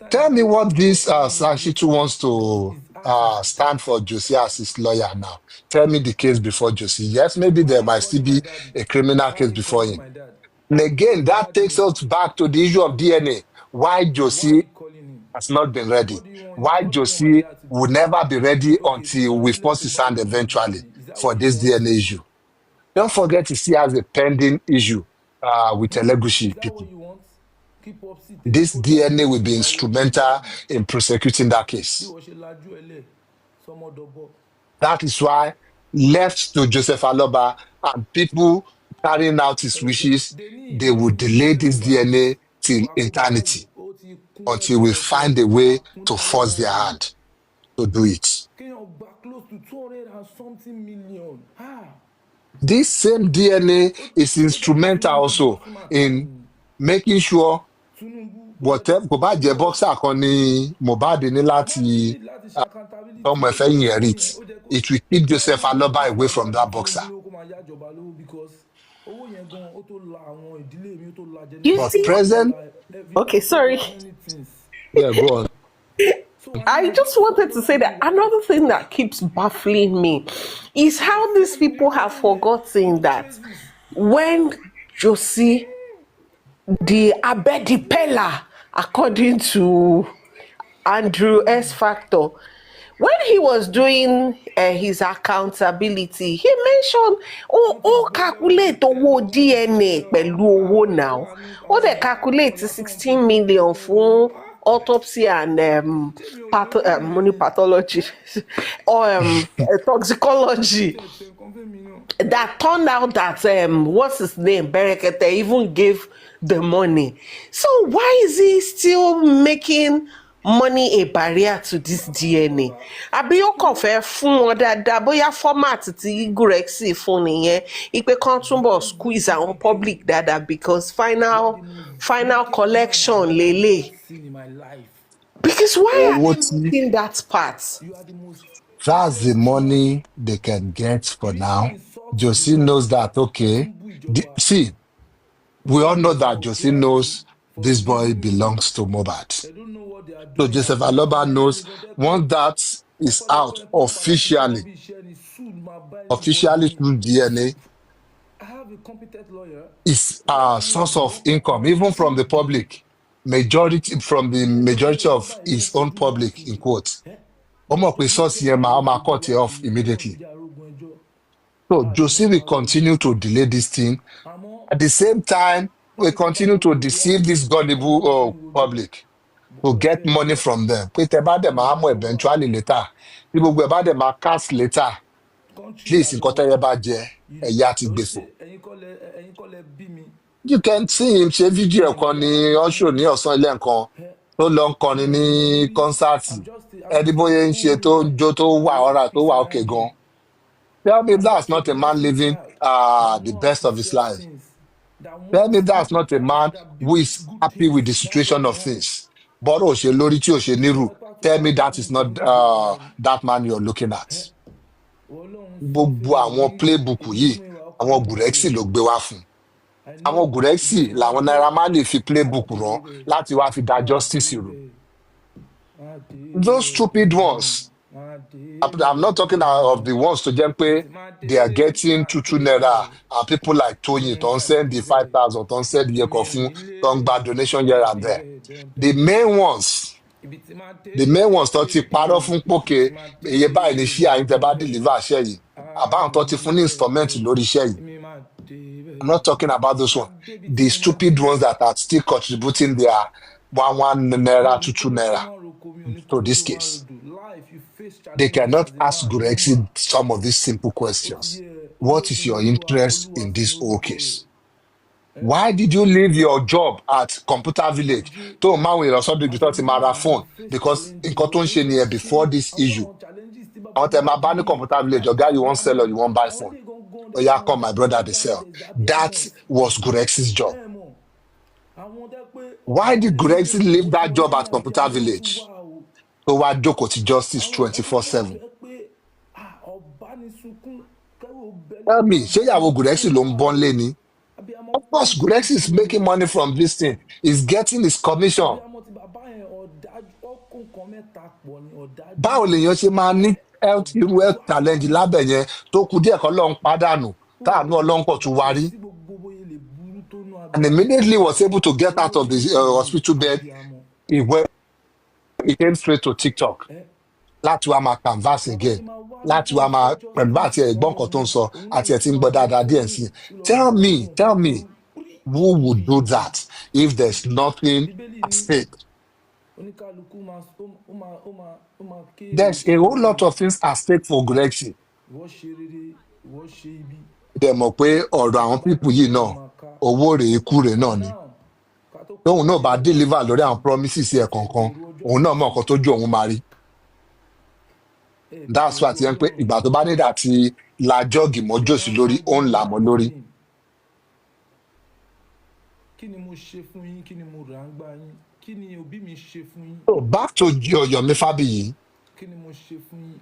Tell me what this Sanṣítù wants to stand for Josie as his lawyer now. Tell me the case before Josie. Yes, maybe Why are there you might still calling my be dad? a criminal Why are case you before calling him. my dad? And again, My that dad takes knows. us back to the issue of DNA. Why Why are Josie you calling him? has not been ready. What do you want? Why What do you want my Josie dad to will do? never be ready Okay, to until we force manipulate his about hand the money with eventually me. Is that for what you this want? DNA issue. Don't forget he still has a pending issue with Is Elegushi that what people. you want? Keep up, see, tèmi This kó jáde DNA will nísìnyí be wàá rí pé instrumental bad. in prosecuting that Bí case. wọ́n ṣe lajú ẹ lẹ̀ sọmọdọ̀bọ. That is why, left to Joseph Aloba and people carrying out his wishes, They ní they ìbọn will tí delay Joseph this bá DNA till wàá kó báàgì eternity ó ti kún until we rẹ́kẹrẹ́kẹ́ find a á way kún to force their dáradára ni. hand to do it. Kéèyàn gba close to 200 and something million. This same DNA is Ó jẹ́ kí instrumental Tinubu bọ́ also sí màtá in ni. making sure Tinubu ó yẹ whatever kò bá jẹ́ because boxer kan ni Mohbad ní Mohbad láti need láti ṣe accountability ọmọ ó ẹ̀fẹ́ jẹ́ kó owó inherit, yẹn ó jẹ́ kó it will keep Joseph Tinubu Aloba ó away máa from yá that Tinubu boxer. lówó kó máa yá ìjọba lówó because owó yẹn gan ó tó la àwọn ìdílé mi ó tó la You But generation see? mi ó tó present, la Okay, ó tó sorry. la many things. yeah, go on. So wàá I ní just so wanted to lórí say that another thing that keeps baffling me is how these fake ni people have wọ́n yẹn forgotten àwọn that traces. when Josie, the Abedipella, according to Andrew S. Factor, when he was doing his accountability, he mentioned, Wọ́n ti gbowó lọ́wọ́ ti calculate tẹ̀ owó lọ́rùn DNA pẹ̀lú owó now. They calculate ọ̀la táwọn 16 pípù yẹn million fẹ́ owó. for autopsy and Tèmi ò lówó money yẹn pathology or kó toxicology. tẹ̀ tẹ̀ nǹkan fún mi náà. That turned out that what's his name, Berekete, even gave the money. So why is he still making money a barrier to this DNA? Àbí ó kàn fẹ́ fún wọn dáadáa bóyá format tí Gurexy fún nìyẹn ipe kan túnbọ̀ Very squeeze very àwọn wicked. public dáadáa because You are the final most final wicked man I've collection ever lele. seen in my life. Because why are Owó they tí, missing that part? You are the most that's the wickedest man. money they can get for You even now. insult Josie ìjọba. knows that, Ẹ tún okay. bú ìjọba. See, we Pé all know ìjọba that ò ṣe Josie àbí knows for this boy reason. belongs to Mohbad. They don't know what they are So doing Joseph àbí Aloba àwọn knows ẹlẹ́ni gan tẹ́ pé once that is out ọ̀pọ̀lọpọ̀ ẹ pé ìbàdàn ti kọ́ wọn officially, bí iṣẹ́ ni soon máa bá officially anybody. through DNA, I have a competent lawyer. is Lọ́ọ̀yà a mi ò source of gbọ́ income, máa even from the ṣúùdì. public, majority from the Ṣé nǹkan tí majority bàbá of yìí fẹ́ his own fojú mi public, in nísìnyí? quotes. Ẹ́ Omo pe torí source kẹ́mi yẹn náà lè ma ṣe cut it ìjọba off tèmi kó náà immediately. jẹ́ arógun ẹjọ́. So A lè má Josie will parọ́ ni. continue to delay this thing. Àmọ́ At the same time, we níbi tí continue bàbá to mi ìyá deceive mi this bàbá mi gullible bá ṣe ń rojọ́ public to bọ̀bọ̀ get jẹ́ ń money gbọ́ from them. Pé tẹ bá dẹ̀ máa mọ̀ ìjọba eventually later. Bí gbogbo ẹ̀ bá dẹ̀ máa cast later. At country least la lọ nǹkan tẹ́yẹ bá jẹ, ẹ̀yà ti ó gbé ṣe fò. ẹ̀yin kọ́ lẹ bí mi You can see him ṣe fídíò kan ní ìyá ọ̀ṣọ́ ní ọ̀sán ilé nǹkan ẹ tó lọ ń mi kọrin ò ní mọ rí kọ́nsáàtì. Ẹni I'm just a bóyá ń ṣe cool tó ń man jó tó with wà a lot ọ̀rà of tó peace wà òkè around gan. me. Tell me I'm that's just a not a man blessed living child that the know how best to of his share life. things that Tell me wants that's not a man that who builds is good happy with things the that's what situation I of want. things. Bọ́rọ̀ ò ṣe lórí tí ò ṣe Tó nírù. bá ipá tó Tell bá me that gbádùn is tó not ń live your life that man you're looking ẹ at. Ọlọ́run sọ Gbogbo fẹ́mi àwọn rí playbook èmi yìí, mú ìwà ọkàn àwọn mi Gurexy balẹ̀ ló gbé wá fún. I Àwọn know ibi Gurexy tí máa làwọn dé Naira Marley fi máa playbook dé rán bẹ́ẹ̀ láti wá fi da máa dé justice rú. bẹ́ẹ̀ máa dé Those stupid bẹ́ẹ̀ ones, máa dé I'm not talking of the ones to jẹ́ pé tètè máa dé they are getting máa dé 2 naira bẹ́ẹ̀ and people like Toyin tó ń máa send dé the bẹ́ẹ̀ 5,000 tó ń send iye èmi kan ò fún nílé tó ń gba donation máa here and dé there. bẹ́ẹ̀ The dandan main ones, ibi tí máa dé the main ones tó ti parọ́ dandan fún ibi tí pòkè máa dé iye báyìí ní ṣí àyín tẹ́ bá dandan deliver iṣẹ́ yìí. Àbáwọn tó ti fún ní installment dandan lórí iṣẹ́ yìí. èmi máa dé I'm bẹ́ẹ̀ not talking about those máa ones. dé ibi tí The mo máa stupid dé. ones that are still contributing their one Mi naira ò to ní 2 torí kó naira má roko, mi ò ní to torí this kó má case. rodò. Life, you face They challenges cannot as a ask man, normal. Gurexy some of these simple Ó ti questions. yẹ What is your interest Olúwa in fún this whole lórúkọ rẹ̀. case? Why did you leave your job at Computer Village Ajé tó máa ń lọ sọ́dọ̀ ibi tó ti máa ra àtọmọdún phone? máa face Because challenges nǹkan tó but ń ṣe Olúwa nìyẹn before ṣe this issue. àwọn challenges tí bàbá Àwọn mi tẹ dẹ̀ máa bá ní rí Computer Village, láti ọ̀gá you wan sell or abiyamọ you wan buy àwọn phone? ilé gangan Oh dẹ̀ yeah, mọ̀ come my brother they Nigeria sell. leaders That abiyamọ was Gurexy's job. ẹ mọ̀ àwọn dẹ́ pé Why did opportunity Gurexy dẹ̀ leave dúró fún that wọn job ní at Computer Nàìjíríà lọ́dẹ̀ tún Village? wà o. Tó wá jókòó ti justice Àwọn kan wà 24/7. tó yẹ pé ọba ní sunkún kẹrù Tell me, bẹ́lẹ́dùn ṣé ìyàwó Gurexy abiyamọ ló ń wà bọ́n lé o ni? abiyamọ Of pọ̀ course, ní Gurexy is Nàìjíríà making money from this thing. He's getting his commission. abiyamọ ti bàbá yẹn ọ̀dájú kó nǹkan mẹ́ta pọ̀ ní ọ̀dájú báwo lèèyàn ṣe máa ní irú health challenge ọ̀dájú lábẹ́ yẹn tó kù díẹ̀ kọ́ lọ́n pàdánù táànú ọlọ́run pọ̀ tún wá kò rí, sí gbogbo bóyá lè burú tó nú and abiyamọ immediately was able to get out owó of the kékeré ò lè hospital pa bed. abiyamọ. He came straight to TikTok ẹ láti wá máa canvas bàbá again, ṣe máa wá bí láti tó wá ń máa fẹ́ pẹ̀lú bá àti justice ẹ̀gbọ́n fọ́mọ kan tó mi ń sọ òun náà àti lè ẹ̀ tí tún ń lọ gbọ́ gbé dáadáa díẹ̀ sí sẹ́yìn i. kí lọ Tell gbé me, sẹ́yìn kó tell me, jẹun pírí who would do that if there's nothing bíbélì at ní stake? oníkálukú ó máa kéré There's a iṣẹ́ whole ọwọ́ lot ẹ̀ of things at stake for Gregson. ìwọ ṣe rere ìwọ ṣe ibi Dẹ̀ mọ̀ pé ọ̀rọ̀ àwọn pípù bákan yìí náà ló náà máa ká. owó rèé kú rèé náà ni. now ká tó Tóun kúrò náà bá níbẹ̀ yẹn deliver lórí àwọn nísìnyí promises ẹ ẹ̀ tiẹ̀ kọ̀ọ̀kan, bẹ̀rù ọjọ́ òun náà mọ̀ kejì nǹkan tójú òun máa rí. ẹ That's why bẹ̀rù ti yẹn pé ọlọ́run ìgbà tó bá nídà ti la jọ́ọ̀gì mọ́ ẹ jòsí wá lórí, ó ń là imagine mọ́ lórí. imagine kí ni mo ṣe fún yín kí ni mo rà ń gbá yín kí ni òbí mi ṣe fún yín So back to Yomi Fabiyi. kí ni mo ṣe fún yín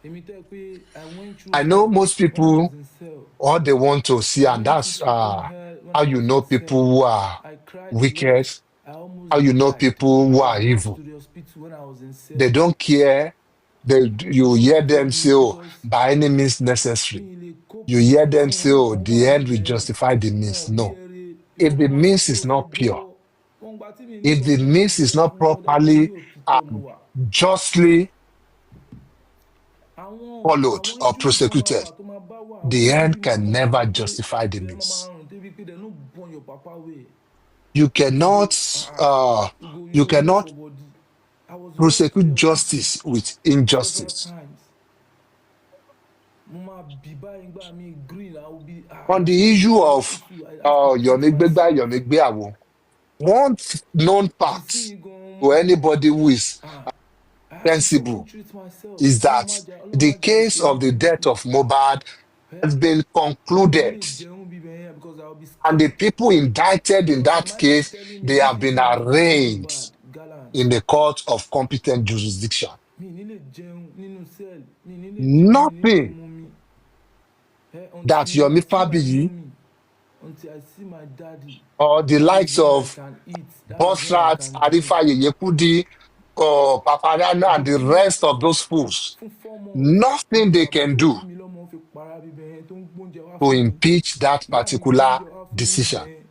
èmi tẹ́ pé I went through I know hell most when I was people, in cell all they want to see, I and went through that's fucking hell when how I you was know in people cell who are I cried a lot wicked, I almost how you know died people I who was are rushed evil. to the hospital when I was in cell They don't care. You hear them everybody say, oh, because by any means mi necessary. lè cope You hear them àwọn say, oh, kan wà the end will níbẹ̀ yẹn justify the wọn means. ò bí No. ẹrẹ ìwọ If the gan máa sọ means pé is o fẹ́ not pure, jẹ́wọ́ wọn gba tí mi ní if sọ the fún ẹ mo means is jẹ́wọ́ not fún ẹ ó dẹ̀ pé orí properly òtítọ́ mo and wà justly followed àwọn or injury kan máa prosecuted, wà tó máa bá wà àwọn the injury end máa can wà tó never jẹ́ pé justify the ẹsẹ̀ ẹ máa means. rùn débi pé dem no born your papa way You you go cannot you you go look cannot for body I was rushed to the prosecute hospital justice with several injustice. times mo máa bì báyìí gbà mí green I will be On ìgbà tí mo the issue jáde of hospital I have to beat Yomi Gbegba, myself Yomi Gbeawo, one known di fact sí gan to mo anybody who is I have to fucking sensible treat myself is that ọlọ́run the má jẹ́ case ṣe mí of the death burúkú of Mohbad has been mi ní lè concluded, jẹun bíbẹ̀ yẹn because I will be and the scared people indicted in because my that mind is case, telling me they this have thing been fit happen to arraigned Mohbad gallant in the court of competent jurisdiction. mi ní lè jẹun nínú cell mi ní lè jẹun mi ní lè Nothing mú mi that until I Yomi see my Fabiyi mommy until I see my daddy or the that is likes when I of can eat that is when I Bosrat, can drink Arifa Yeyekudi, or Paparano, and the odidi rest of those fools, fún 4 months nothing ni they bàbá can tó do bí mi lọ́mọ fi para bíbẹ̀ yẹn tó ń gbóúnjẹ wá to fún mi impeach that ìyá mi particular gbóúnjẹ wá fún mi decision. bíbẹ̀ yẹn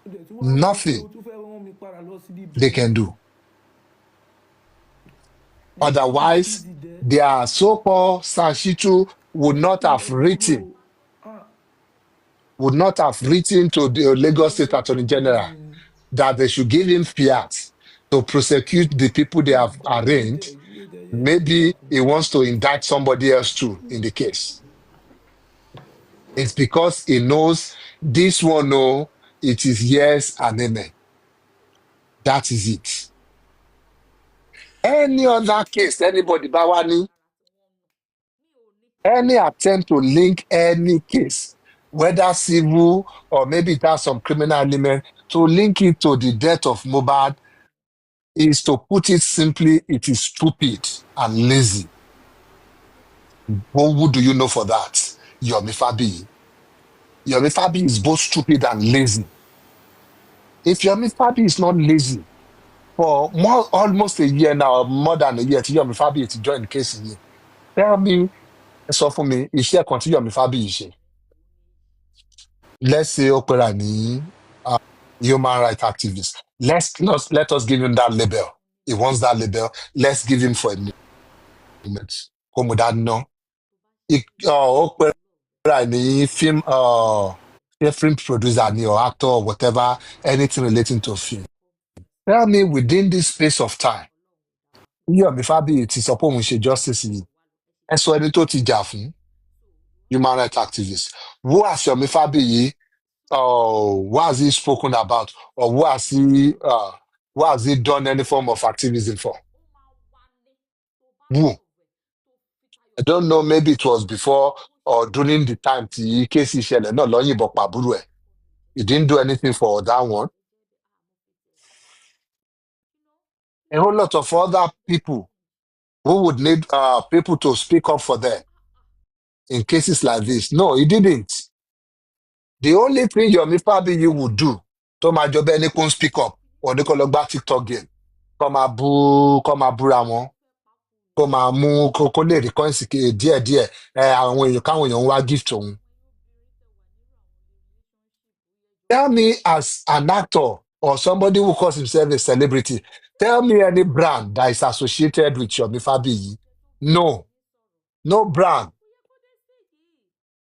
ó dẹ̀ tún wá wò ó pé Nothing ó tún fẹ́ rán mi padà lọ sí bíbẹ̀ they yẹn can do. life is Otherwise, easy there their so-called Sashitu would not everything have dey dúró written, to the Lagos State ọlọ́run Attorney ṣàánú General mi ni that they should give him fiat to prosecute the people they mi have gbà arraigned. mi ò dẹ̀ yẹ Maybe dákun he wants to indict somebody else too in the case. It's because he knows this one, no, it is yes and amen. That is it. Any other case, anybody, Bawani, any attempt to link any case, whether civil or maybe it has some criminal element, to link it to the death of Mohbad is, to put it simply, it is stupid and lazy. Who do you know for that? Yomi Fabiyi. Yomi Fabiyi is both stupid and lazy. If Yomi Fabiyi is not lazy, for almost a year now, more than a year, tí Yomi Fabiyi ti join the case yìí, tell me, ẹ sọ fún mi, iṣẹ́ kan tí Yomi Fabiyi ṣe. Let's say ó pera ní human rights activist. Let us give him that label. He wants that label. Let's give him for a moment. Kó mu dá ná. Ó pera ní film producer ni, or actor or whatever, anything relating to film. Tell me, within this space of time, Yomi Fabiyi ti sọ pé òun ṣe justice yìí. Ẹ sọ ẹni tó ti jà fún human rights activist. Who has Yomi Fabiyi, what has he spoken about, or who has he done any form of activism for? Who? I don't know, maybe it was before or during the time tí kéèsì ìṣẹ̀lẹ̀ náà lọ yìnbọn pàbúrò ẹ̀. He didn't do anything for that one. A whole lot of other people who would need people to speak up for them in cases like this. No, he didn't. The only thing Yomi Fabiyi would do, tó máa jọ bẹ́ẹ̀ ni kó ń speak up, òní kó lọ gbá TikTok game kó máa búra wọn kó máa mú kó lè rí coins díẹ̀díẹ̀ àwọn èèyàn káwọn èèyàn ń wá gift òun. Tell me, as an actor or somebody who calls himself a celebrity, tell me any brand that is associated with Yomi Fabiyi. No, no brand,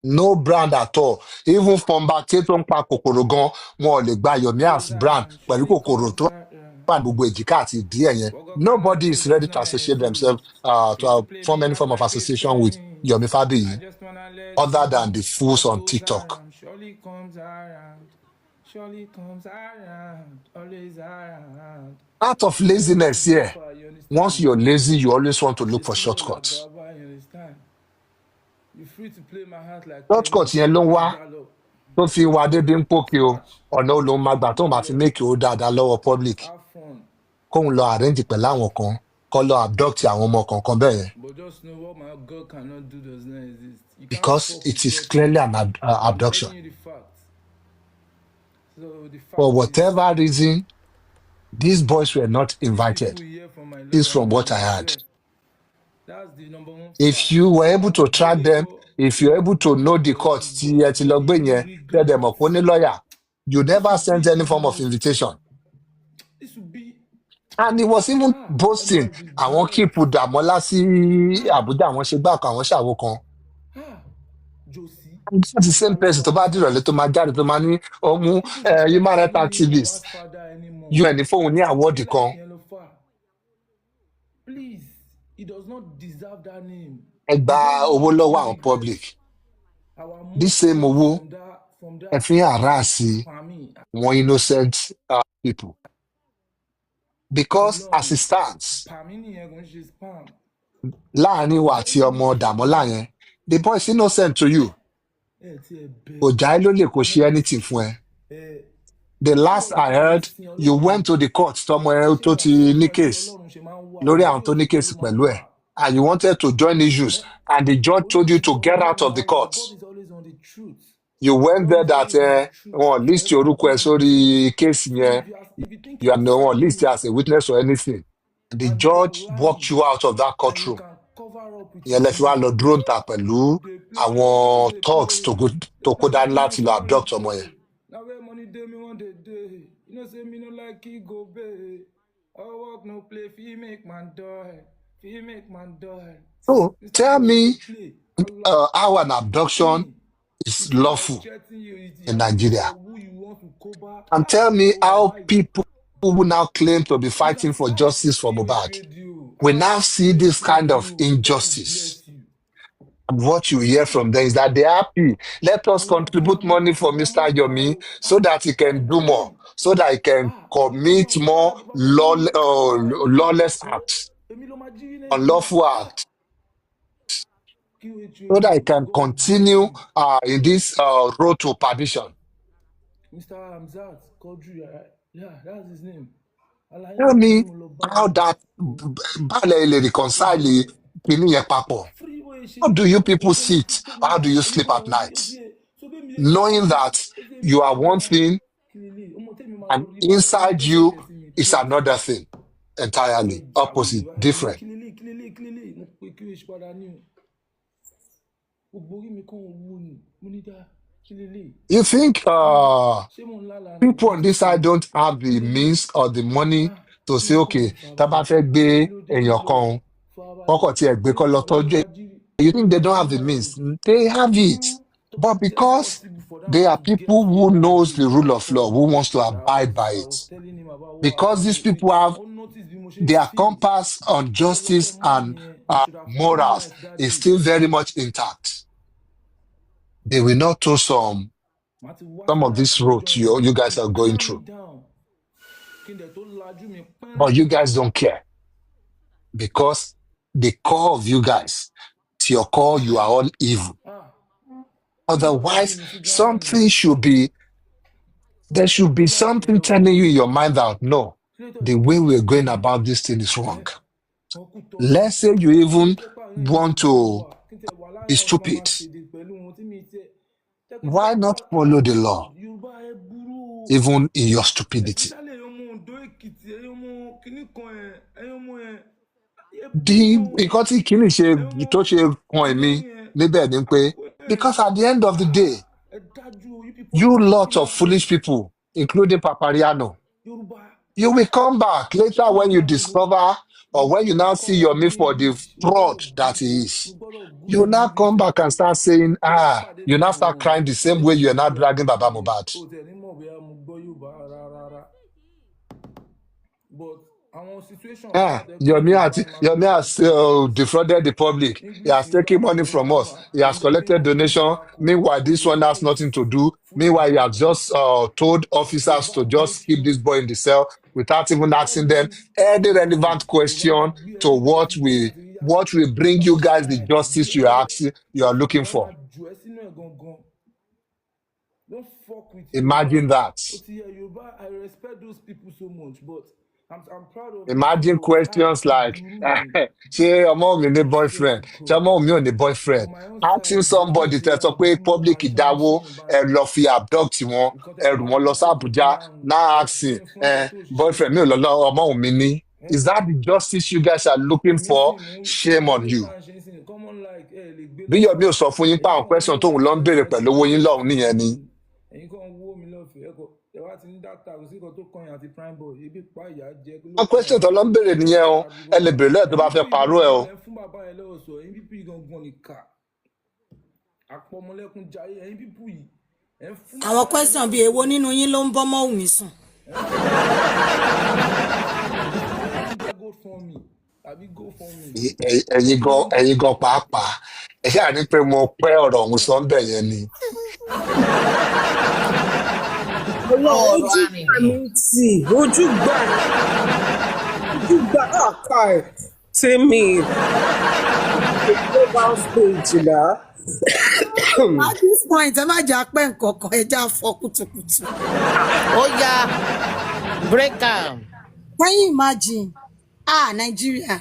no brand at all. Even Fọmbake tó ń pa kòkòrò gan, wọn ò lè gba Yomi as brand pẹ̀lú Surely kòkòrò tó comes wà ní gbogbo èjìká àti ìdí ẹ̀ yẹn. But God cannot Nobody do is ready to business associate with. themselves Free to play form me any out form of like a association with penny. Yomi I Fabiyi just wanna let other you than the know fools what on goes TikTok. around surely comes around. Surely comes around, always around. Out of When you want to laziness go here, far, you once understand? you're lazy, you always want to It's a look for small shortcuts. Lagaba, you understand? You're free to play my heart like Shortcut tennis. yẹn ló ń wá Gallop, tó fi wá débi ń pòkè o scratch, ọ̀nà olóhùn máa gbà tó máa fi ballot, méèkì ó dáadáa lọ́wọ́ public have fun. kóun lọ arrange pẹ̀lú àwọn kan kó lọ abduct àwọn ọmọ kankan bẹ́ẹ̀ yẹn But just know what my God cannot do does not exist. You can't because fuck it with is God clearly too. an I'm abduction. telling you the facts. So the For fact is, whatever reason, these boys were not these people invited. will hear from my This is lawyer from more what I than heard. myself. That's the number one If fact. you were able to Àwọn track them, gbórígbó if tí you're mo able to know the court tí ẹ ti lọ gbé even yẹn tẹ́lẹ̀ mọ̀ pé ó ní regret. lawyer, you This never would sent be any the form of most. invitation. This would be And he was even ẹ máa boasting àwọn regret. kíìpù Dàmọ́lá sí Ah Àbújá àwọn ṣe gbá kan àwọn ṣàwo kan. ah Josie And that's the same person tó Àgbàlagbà bá Hamzat. dìrọ̀lẹ́ tó máa jáde tó máa ní ọmú People should stop human rights calling me activist Mohbad's father anymore. UN fóun ní àwọ́ọ̀dì Me kan like Yẹn Please, he does not deserve that name. ẹ You gba don't owó want lọ́wọ́ to àwọn regret public. our This most same hate owó from ẹ that fi ń harass family. àwọn innocent people. Because as it Ọlọ́run, stands Pàmí nìyẹn kò ń ṣe spam. láàrin wa àti Very ọmọ innocent Dàmọ́lá man. yẹn the boy is innocent to you Ẹ ti ẹ kò bẹ̀rù. já ẹ lólè kò ṣe Ọlọ́run anything fún ẹ. ẹ The tí last ọ̀rọ̀ I bá lè heard sin you Ọlọ́run. went to the court tọmọ ẹ Ṣé tó mọ̀ ti ní òótọ́ ni case Ọlọ́run ṣe máa ń wà? lórí àwọn Orí tó ní òtítọ́ ló case máa ń pẹ̀lú ẹ̀ wà. and you wanted to join issues and the judge Orí told you to òtítọ́ get out lọ́lọ́run of máa the ń wà. court. God is always on the truth. You went God there is that always on the truth wọn list forever orúkọ ẹ and sórí case so yẹn if you think you you're are no one standing list as a witness or anything. The and you're judge lying walked you out of that and you courtroom. can cover up with Ìyẹn your lẹ fi wá life, lọ dúró ń ta pẹ̀lú they play, they just àwọn they thugs play, tó they kó play dání with my láti lọ soul abduct ọmọ yẹn. play. Now where money day me one day. You know say me no like it go pay. All work no play, fee make man die, fee make man die. So Mr. tell Josie me they play. Allah, how an abduction me. is If you are lawful getting you in are looking Nigeria. for who you want to cover, And tell me how why? people who now claim to be fighting for justice for Feel Mohbad trade you. will now see Feel this trade kind of you. God injustice. bless you. And what you hear from them is that they're happy. Let us Àwọn contribute money for Mr. abiyamọ Yomi pààrọ̀. so that he can I'm do telling more, you. so that he can commit more Bàbá Yomi. lawless acts, Èmi ló máa jí ní Nàìjíríà. unlawful acts, so that he QHOD, can God bless continue you. in this road to perdition. Mr. Hamzat Quadri, yeah, that's his name. Àlàyé Tell mi tí me mo lọ bá how that báwo lè tó reconcile bẹ̀rẹ̀. kìíní yẹn papọ̀. Freeway ṣe How mí do náà you ó people fẹ́ máa sit? disturb mi How do náà you èmi sleep náà at ó night? di ẹ̀ so bẹ́ẹ̀ mi ṣe Knowing ṣe that ó ṣe mi you are one ah thing kí lè lè ọmọ tẹ́mi máa lọ and rí báyìí ọmọ inside tó you ṣẹ̀ṣẹ̀ sí mi is close another thing ó fẹ́ entirely já wèrè opposite, báyìí mo ní different. kí lè lè kí lè lè kí lè lè mo pe kí oṣù padà ní o gbogbo orí mi kàn wú ni mo ní dá kí lè lè You think ah ṣé mo ń lálàá ni people mo on ti this side sùn don't have kí the lè lè means or the money ah to kí say, ló okay, kàn tá a bá farabalẹ̀ fẹ́ kí gbé ló dé kí èèyàn ló kan kọ́kọ́ farabalẹ̀ tí ẹ gbé ó kọ́ lọ ló tọ́jú ẹ̀. máa jí You ó ló think they máa don't jí have the láàárọ̀ means? yìí. They have it. Tó bá But jẹ́ because possible for that they man are to get people who favour knows today, the I rule of law, promise who you wants to that abide by I it, was telling him about what because happened these yesterday. people have Ó notice bí mo ṣe ń their feel. compass on justice Ọpẹ́lọpẹ́ man and yẹn, he should have given morals life that is day. still very much intact. They will not do Màá ti wá some sí of this láìpẹ́ road lọ́jọ́ yẹn you to guys are going calm me through. down. Kí n dẹ̀ tó lajú mi But pẹ́rẹ́. you guys don't care because the core of you guys, to your core, you are all evil. Ah, kí ló fẹ́ bí Otherwise, mi sí Ghana something nìyẹn? should be, there should Gbé be láìpẹ́ something lọ́wọ́ telling mi. you in your mind that no, Kí ló tó the ṣe way we're pé going about this thing is wrong. wọ́n kú tọ́nu? Let's say you Kí even tẹ́ pé àwọn èèyàn want máa bá mi to wà. Kí tẹ́ wà láàárín be àwọn tó máa stupid. ṣèdè pẹ̀lú wọn tí mi tẹ́. Jẹ́ kí Why Yorùbá not follow the law, Yorùbá ẹ burú o. even in your stupidity? Especially ọmọ Ondo Èkìtì ẹ̀yin ọmọ kìíní kan ẹ̀ ẹ̀yin ọmọ ẹ̀ ẹ di burú nǹkan gan tí kìíní ṣe ẹ̀yin ọmọ tó ṣe kan èmi Ìlọrin ẹ̀ níbẹ̀ ni pé because at the end of the day ẹ dájú you people you are lot of kidnappers foolish people including Papariano Yorùbá you will come back later ṣé when you Yorùbá gangan discover or when you now see kọ́mọ Yomi bí for the English fraud that he mo is. gbọ́dọ̀ good You in now English come ẹ̀ back and start saying, tó bá ah, pàdé you mi now àwọn start crying the same way èdè you are not tí a dragging máa Baba sọ yẹn Mohbad. ó tẹ̀ ní mọ̀ bóyá mo gbọ́ Yorùbá rárá but àwọn situation kan wà tẹ́ pé Yorùbá yẹn máa Yomi make has sense defrauded the public. He English has yẹn taken báyìí money ó from máa us. máa He has èdè collected téèyàn lè donation. bá kó Meanwhile, ó this lè one has make nothing to sense do. fún Meanwhile, he èdè has míì just told tó officers bá to just make keep you this boy in the cell without even tó bá asking them make any fine relevant tó bá máa question gbé ẹ to níbi tó ti gbọ́ láti rí yàtọ̀ what will tó bring bá you máa guys the fine gbé justice ẹ débẹ̀ you are looking tó bá for. máa jù ẹ sínú ẹ̀ gangan don't fuck with Yorùbá Imagine that. ó ti yẹ Yorùbá I respect those people so much but I'm proud of you too Imagine but questions ẹ like, burú gan ṣé ọmọ mi ní I swear to boyfriend? Ṣé God ọmọ mi ò ní on boyfriend? my own Asking side bó somebody ṣe tẹ wà sọ pé burú public gan ẹ ṣe máa dáwó ṣe yẹn ẹ báyẹn lọ fi abduct wọn, nǹkan tẹ ẹ kàn rù máa wọn lọ sí gbọ́ tó fi Abuja, máa rùn now but asking, lẹ́yìn fún nǹkan tó ṣe boyfriend mi ò lọ́lọ́ ọmọ mi ní. ẹ́ Is that the justice you guys are looking èmi for? sì mò ń Shame wo on ilé you. tá à ń ṣe sí common like ẹ lè gbé Bí Yomi ò lọ́fà sọ fún yín pé ẹ̀yin àwọn kàn ń question wò mí tóun lọ ń béèrè lọ́fẹ̀ẹ́ pẹ̀lú owó yín lọ́hùn nìyẹn ni. ẹ̀yin kàn ń wò mí lọ́fẹ̀ẹ́ ẹ wá ti ní dátà kò sí nǹkan tó kàn yín àti prime boy ebi pa ìyá jẹ kí ló Àwọn kàn question tó yín lọ ń béèrè ẹ nìyẹn o. pariwo Ẹ lè béèrè lẹ́yìn tó ẹ̀yin bá fẹ́ pípì parọ́ ẹ gangan o. lẹ ń fún bàbá yẹn lọ́wọ́ sọ ẹ̀yin pípì gangan nìkà àpọ̀mọlẹ́kùn jayé ẹ̀yin pípì yìí ẹ̀ ń fún àwọn bàbá yẹn question lọ́wọ́ bíi sọ èwo nínú yín ló ń bọ́ mọ́ Wùmí sùn. ẹ̀ ń fún bàbá yẹn lọ́wọ́ sọ go for me àbí go for me Ẹ̀yin gan pàápàá ẹ ṣáà ní pé mo pẹ́ ọ̀rọ̀ ọ̀hún sọ ń bẹ̀ yẹn ni. Ọlọ́run ọ̀rọ̀ ojú gbà àrìnrìn. mí tì ojú gbà káì tèmi global stage náà. at this point ẹ má jẹ́ apẹ́ nǹkan kan ẹ já fọ́ kùtùkùtù. ó yá break am. Can you imagine? Nigeria.